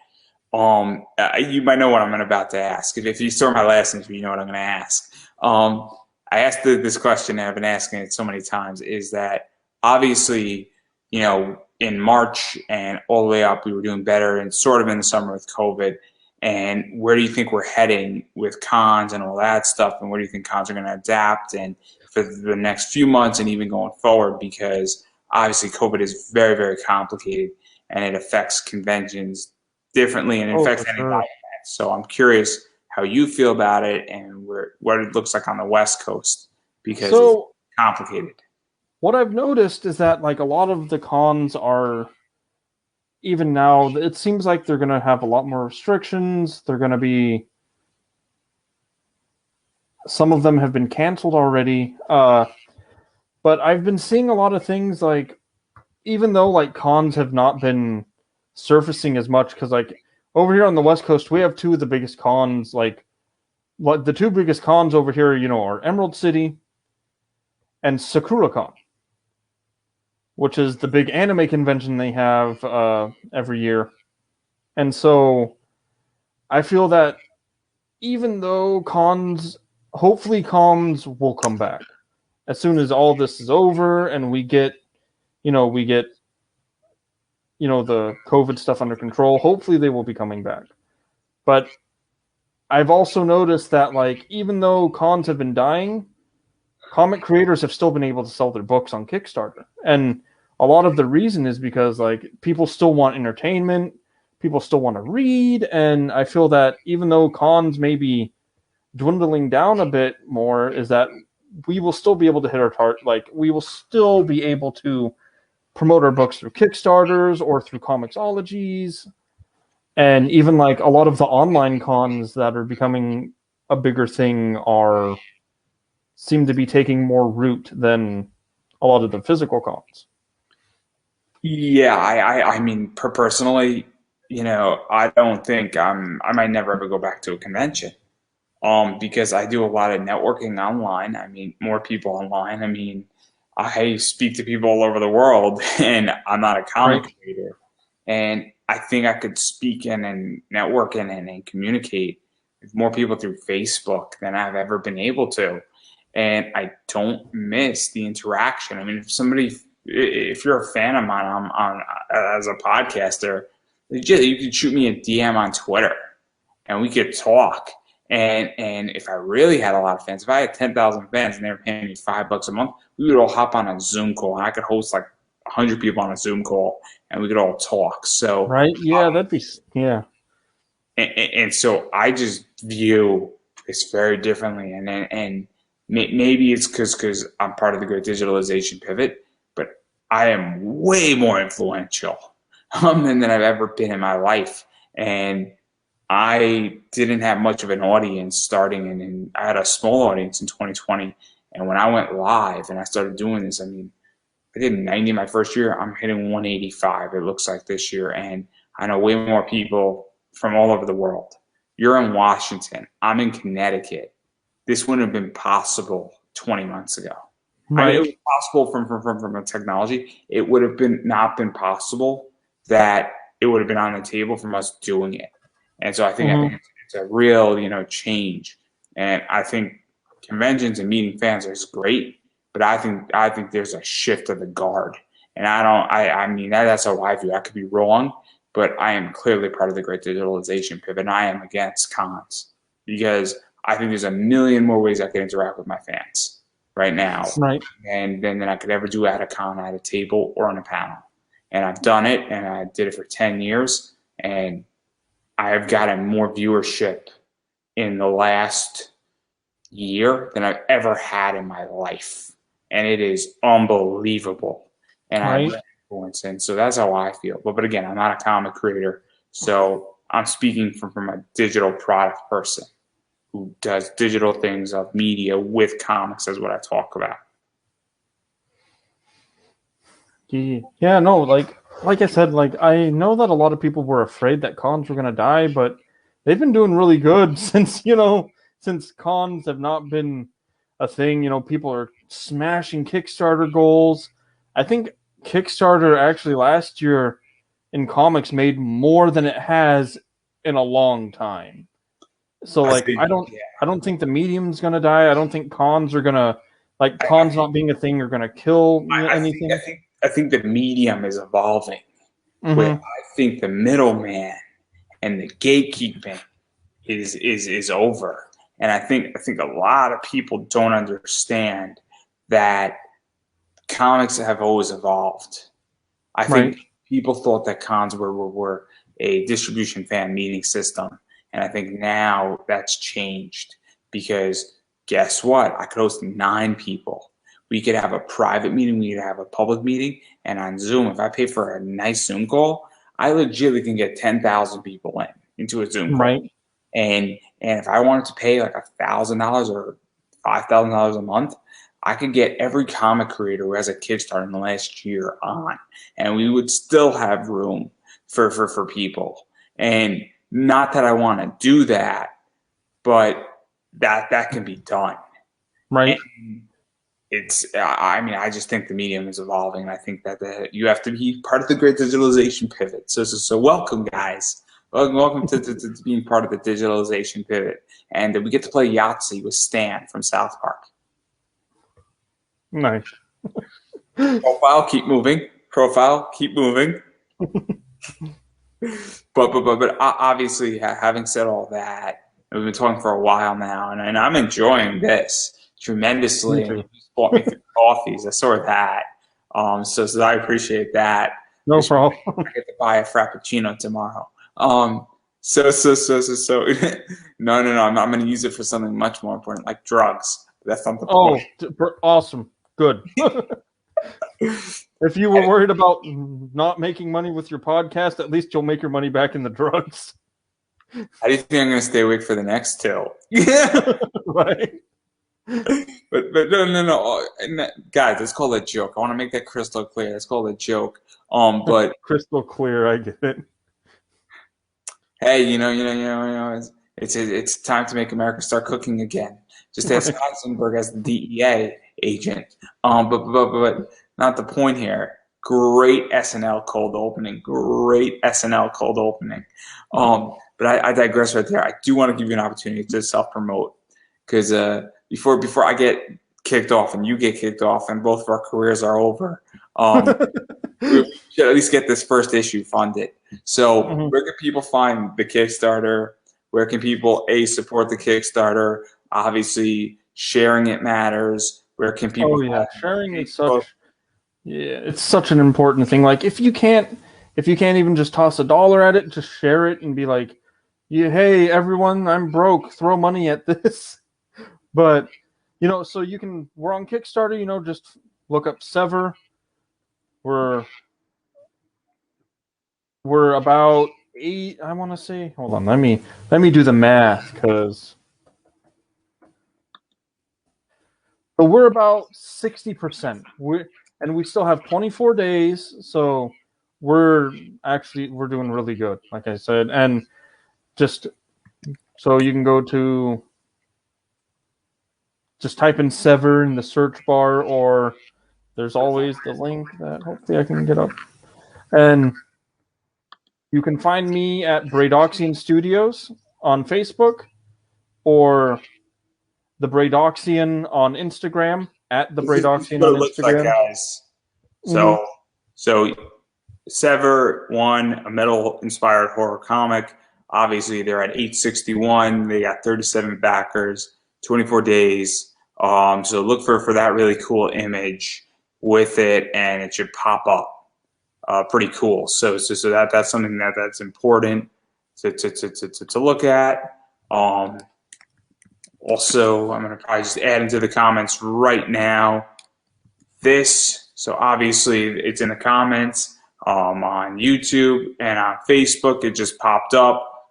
you might know what I'm about to ask. If you saw my last name, you know what I'm going to ask. I asked this question, and I've been asking it so many times, is that obviously, in March and all the way up, we were doing better and sort of in the summer with COVID. And where do you think we're heading with cons and all that stuff? And where do you think cons are going to adapt and for the next few months and even going forward? Because obviously, COVID is very, very complicated and it affects conventions differently and it Oh, affects for any live sure. event. So I'm curious how you feel about it and what it looks like on the West Coast because it's So complicated. what I've noticed is that like a lot of the cons are even now. It seems like they're going to have a lot more restrictions. They're going to be some of them have been canceled already. But I've been seeing a lot of things like even though like cons have not been surfacing as much because like over here on the West Coast we have two of the biggest cons like what the two biggest cons over here, are Emerald City and SakuraCon, which is the big anime convention they have every year. And so I feel that even though hopefully cons will come back as soon as all this is over and we get the COVID stuff under control. Hopefully they will be coming back. But I've also noticed that like even though cons have been dying, comic creators have still been able to sell their books on Kickstarter. And a lot of the reason is because like people still want entertainment, people still want to read, and I feel that even though cons may be dwindling down a bit more, is that we will still be able to hit our target. Like we will still be able to promote our books through Kickstarters or through Comixologies, and even like a lot of the online cons that are becoming a bigger thing are seem to be taking more root than a lot of the physical cons. Yeah, I mean, personally, I don't think I might never ever go back to a convention. Because I do a lot of networking online. I mean, more people online. I mean, I speak to people all over the world, and I'm not a Right. comic creator. And I think I could speak and network and communicate with more people through Facebook than I've ever been able to. And I don't miss the interaction. I mean, if you're a fan of mine, as a podcaster, you could shoot me a DM on Twitter and we could talk. And if I really had a lot of fans, if I had 10,000 fans and they were paying me $5 a month, we would all hop on a Zoom call and I could host like 100 people on a Zoom call and we could all talk. So, Right? Yeah, that'd be yeah. and so I just view this very differently. And maybe it's because I'm part of the great digitalization pivot, but I am way more influential than I've ever been in my life. And I didn't have much of an audience starting, and I had a small audience in 2020. And when I went live and I started doing this, I mean, I did 90 my first year. I'm hitting 185, it looks like this year. And I know way more people from all over the world. You're in Washington. I'm in Connecticut. This wouldn't have been possible 20 months ago. I mean, it Right. was possible from a technology. It would have been not been possible that it would have been on the table from us doing it. And so I think Hmm. it's a real, change. And I think conventions and meeting fans is great, but I think there's a shift of the guard. And I mean that's how I view it. I could be wrong, but I am clearly part of the great digitalization pivot and I am against cons because I think there's a million more ways I can interact with my fans right now Right. and than I could ever do at a con, at a table, or on a panel. And I've done it, and I did it for 10 years, and I have gotten more viewership in the last year than I've ever had in my life. And it is unbelievable. And I've Right. influencing. So that's how I feel. But again, I'm not a comic creator, so I'm speaking from a digital product person who does digital things of media with comics is what I talk about. Yeah, no, like I said, like I know that a lot of people were afraid that cons were gonna die, but they've been doing really good since cons have not been a thing. People are smashing Kickstarter goals. I think Kickstarter actually last year in comics made more than it has in a long time. So I like think, yeah, I don't think the medium's gonna die. I don't think cons are gonna like I, cons not being a thing are gonna kill I think I anything. think I think the medium is evolving. Where Mm-hmm. I think the middleman and the gatekeeping is over. And I think a lot of people don't understand that comics have always evolved. I Right. think people thought that cons were a distribution fan meeting system. And I think now that's changed because guess what? I could host 9 people. We could have a private meeting, we could have a public meeting, and on Zoom, if I pay for a nice Zoom call, I legitimately can get 10,000 people into a Zoom call. Right. And if I wanted to pay like $1,000 or $5,000 a month, I could get every comic creator who has a Kickstarter in the last year on, and we would still have room for people. And not that I want to do that, but that can be done. Right. And I mean, I just think the medium is evolving, and I think that you have to be part of the great digitalization pivot. So welcome, guys. Welcome to being part of the digitalization pivot. And we get to play Yahtzee with Stan from South Park. Nice. Profile, keep moving. Profile, keep moving. But obviously, having said all that, we've been talking for a while now, and I'm enjoying this Me tremendously. And you too. just bought me 3 coffees. I saw that. So I appreciate that. No Which problem. I get to buy a frappuccino tomorrow. So no. I'm going to use it for something much more important, like drugs. That's not the Oh, point. awesome. Good. If you were worried about not making money with your podcast, at least you'll make your money back in the drugs. How do you think I'm going to stay awake for the next till? Yeah. Right. But no. Guys, it's called a joke. I want to make that crystal clear. It's called a joke. But Crystal clear. I get it. hey, it's time to make America start cooking again. Just ask Right. Heisenberg as the DEA agent. But not the point here. Great SNL cold opening. Great SNL cold opening. But I digress right there. I do want to give you an opportunity to self promote because before I get kicked off and you get kicked off and both of our careers are over, we should at least get this first issue funded. So Mhm. where can people find the Kickstarter? Where can people support the Kickstarter? Obviously, sharing it matters. Where can people Oh yeah, find sharing is Facebook? it's such an important thing. Like if you can't even just toss $1 at it, just share it and be like, yeah, hey everyone, I'm broke, throw money at this. But so we're on Kickstarter, just look up Sever. We're about 8, I want to say. Hold on, let me do the math because we're about 60%. We still have 24 days, so we're doing really good, like I said. And just so you can go to just type in Sever in the search bar, or there's always the link that hopefully I can get up. And you can find me at Braidoxian Studios on Facebook or the Braidoxian on Instagram at the This is Braidoxian what on it looks like, Instagram. guys. Mm-hmm. So Sever won a metal-inspired horror comic. Obviously, they're at 861. They got 37 backers, 24 days. So look for that really cool image with it, and it should pop up. Pretty cool. So that's something that's important to look at. Also, I'm going to probably just add into the comments right now. This So obviously it's in the comments on YouTube and on Facebook. It just popped up.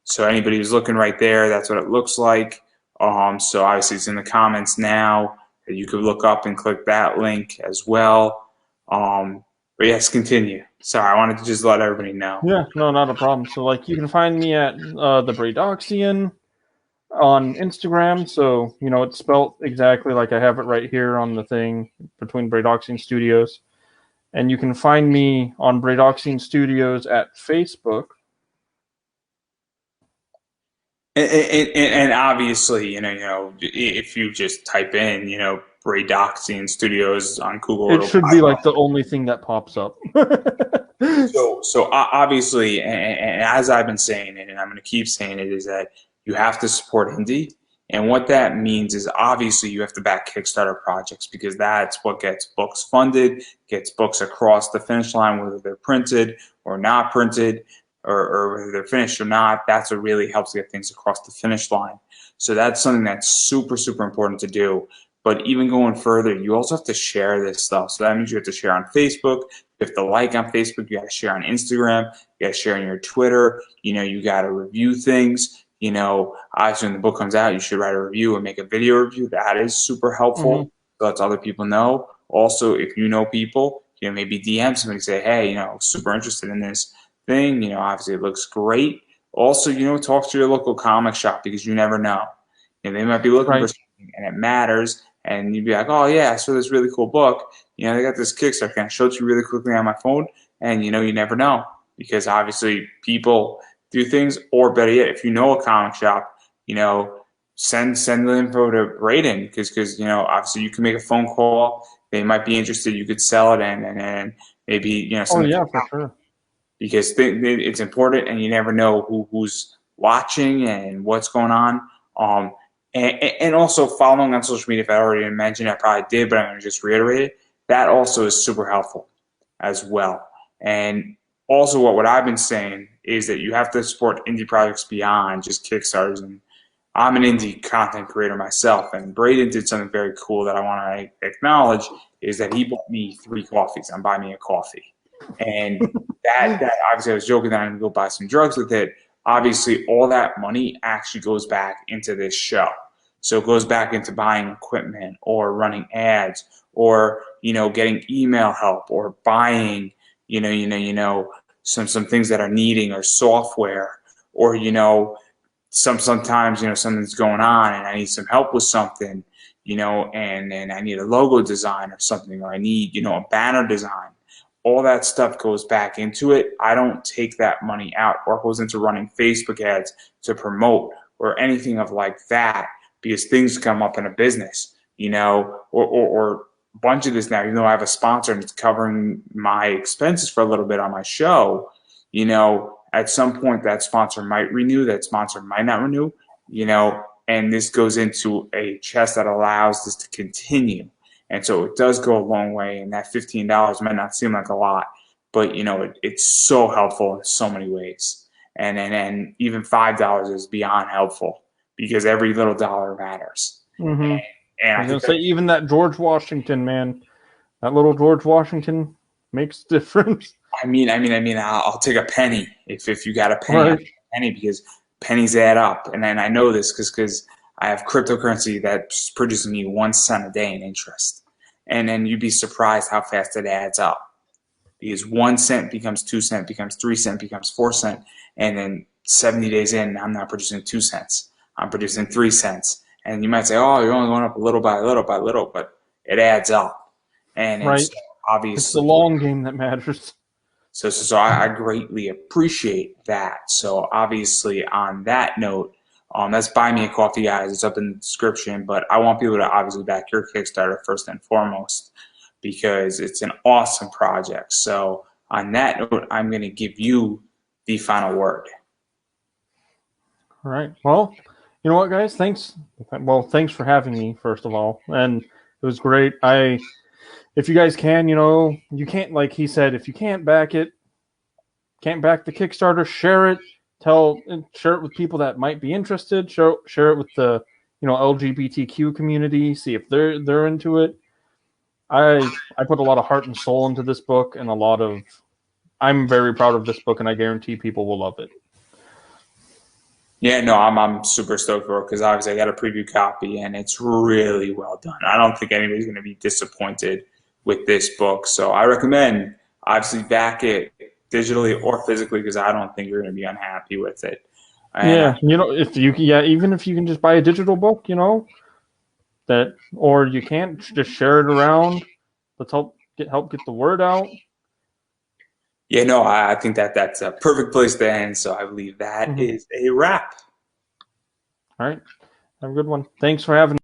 So anybody who's looking right there, that's what it looks like. So obviously it's in the comments now. You could look up and click that link as well. But yes, continue. Sorry, I wanted to just let everybody know. Yeah, no, not a problem. So, like, you can find me at the Braidoxian on Instagram. So, you know, it's spelt exactly like I have it right here on the thing between Braidoxian Studios. And you can find me on Braidoxian Studios at Facebook. And obviously, if you just type in, Braidoxian Studios on Google, It it'll should be like the only thing that pops up. So obviously, and as I've been saying it, and I'm going to keep saying it, is that you have to support indie. And what that means is obviously you have to back Kickstarter projects because that's what gets books funded, gets books across the finish line, whether they're printed or not printed, or whether they're finished or not. That's what really helps get things across the finish line. So that's something that's super, super important to do. But even going further, you also have to share this stuff. So that means you have to share on Facebook. You have to like on Facebook. You got to share on Instagram. You got to share on your Twitter. You got to review things. Obviously when the book comes out, you should write a review and make a video review. That is super helpful. So lets other people know. Also, if you know people, maybe DM somebody, say, hey, super interested in this thing. Obviously it looks great. Also, talk to your local comic shop because you never know. They might be looking for something and it matters. And you'd be like, oh yeah, I saw this really cool book. They got this Kickstarter. Can I show it to you really quickly on my phone? And you never know because obviously people do things. Or better yet, if you know a comic shop, send the info to Braiden because obviously you can make a phone call. They might be interested. You could sell it and maybe Oh yeah, for sure. Because it's important, and you never know who's watching and what's going on. And also following on social media. If I already mentioned, I probably did, but I'm going to just reiterate it. That also is super helpful as well. And also, what I've been saying is that you have to support indie projects beyond just Kickstarters. And I'm an indie content creator myself, and Braiden did something very cool that I want to acknowledge is that he bought me 3 coffees on Buy Me a Coffee. And that obviously I was joking that I'm going to go buy some drugs with it. Obviously, all that money actually goes back into this show. So it goes back into buying equipment or running ads or, getting email help or buying, some things that are needing or software or, sometimes, something's going on and I need some help with something, and I need a logo design or something, or I need, a banner design. All that stuff goes back into it. I don't take that money out or it goes into running Facebook ads to promote or anything of like that because things come up in a business, or a bunch of this now, even though I have a sponsor and it's covering my expenses for a little bit on my show, at some point that sponsor might renew, that sponsor might not renew, and this goes into a chest that allows this to continue. And so it does go a long way, and that $15 might not seem like a lot, but it's so helpful in so many ways. And even $5 is beyond helpful because every little dollar matters. And I was gonna say even that George Washington, man, that little George Washington makes a difference. I mean, I'll take a penny if you got a penny, Right. penny because pennies add up, and then I know this because I have cryptocurrency that's producing me 1 cent a day in interest, and then you'd be surprised how fast it adds up because 1 cent becomes 2 cent, becomes 3 cent, becomes 4 cent, and then 70 days in, I'm not producing 2 cents, I'm producing 3 cents, and you might say, oh, you're only going up a little by little by little, but it adds up, and Right. so obviously It's the long game that matters. So I greatly appreciate that. So obviously on that note, that's Buy Me a Coffee, guys. It's up in the description, but I want people to obviously back your Kickstarter first and foremost because it's an awesome project. So on that note, I'm going to give you the final word. All right. Well, you know what, guys? Thanks. Well, thanks for having me, first of all. And it was great. If you guys can, you can't, like he said, if you can't back it, can't back the Kickstarter, share it. Share it with people that might be interested. Share it with the, LGBTQ community. See if they're into it. I put a lot of heart and soul into this book, and I'm very proud of this book, and I guarantee people will love it. Yeah, no, I'm super stoked for it because obviously I got a preview copy and it's really well done. I don't think anybody's going to be disappointed with this book. So I recommend obviously back it digitally or physically because I don't think you're going to be unhappy with it. And Yeah, even if you can just buy a digital book, or you can't just share it around. Let's help get the word out. yeah, no, I think that's a perfect place to end. So I believe that Mm-hmm. is a wrap. All right, have a good one. Thanks for having me.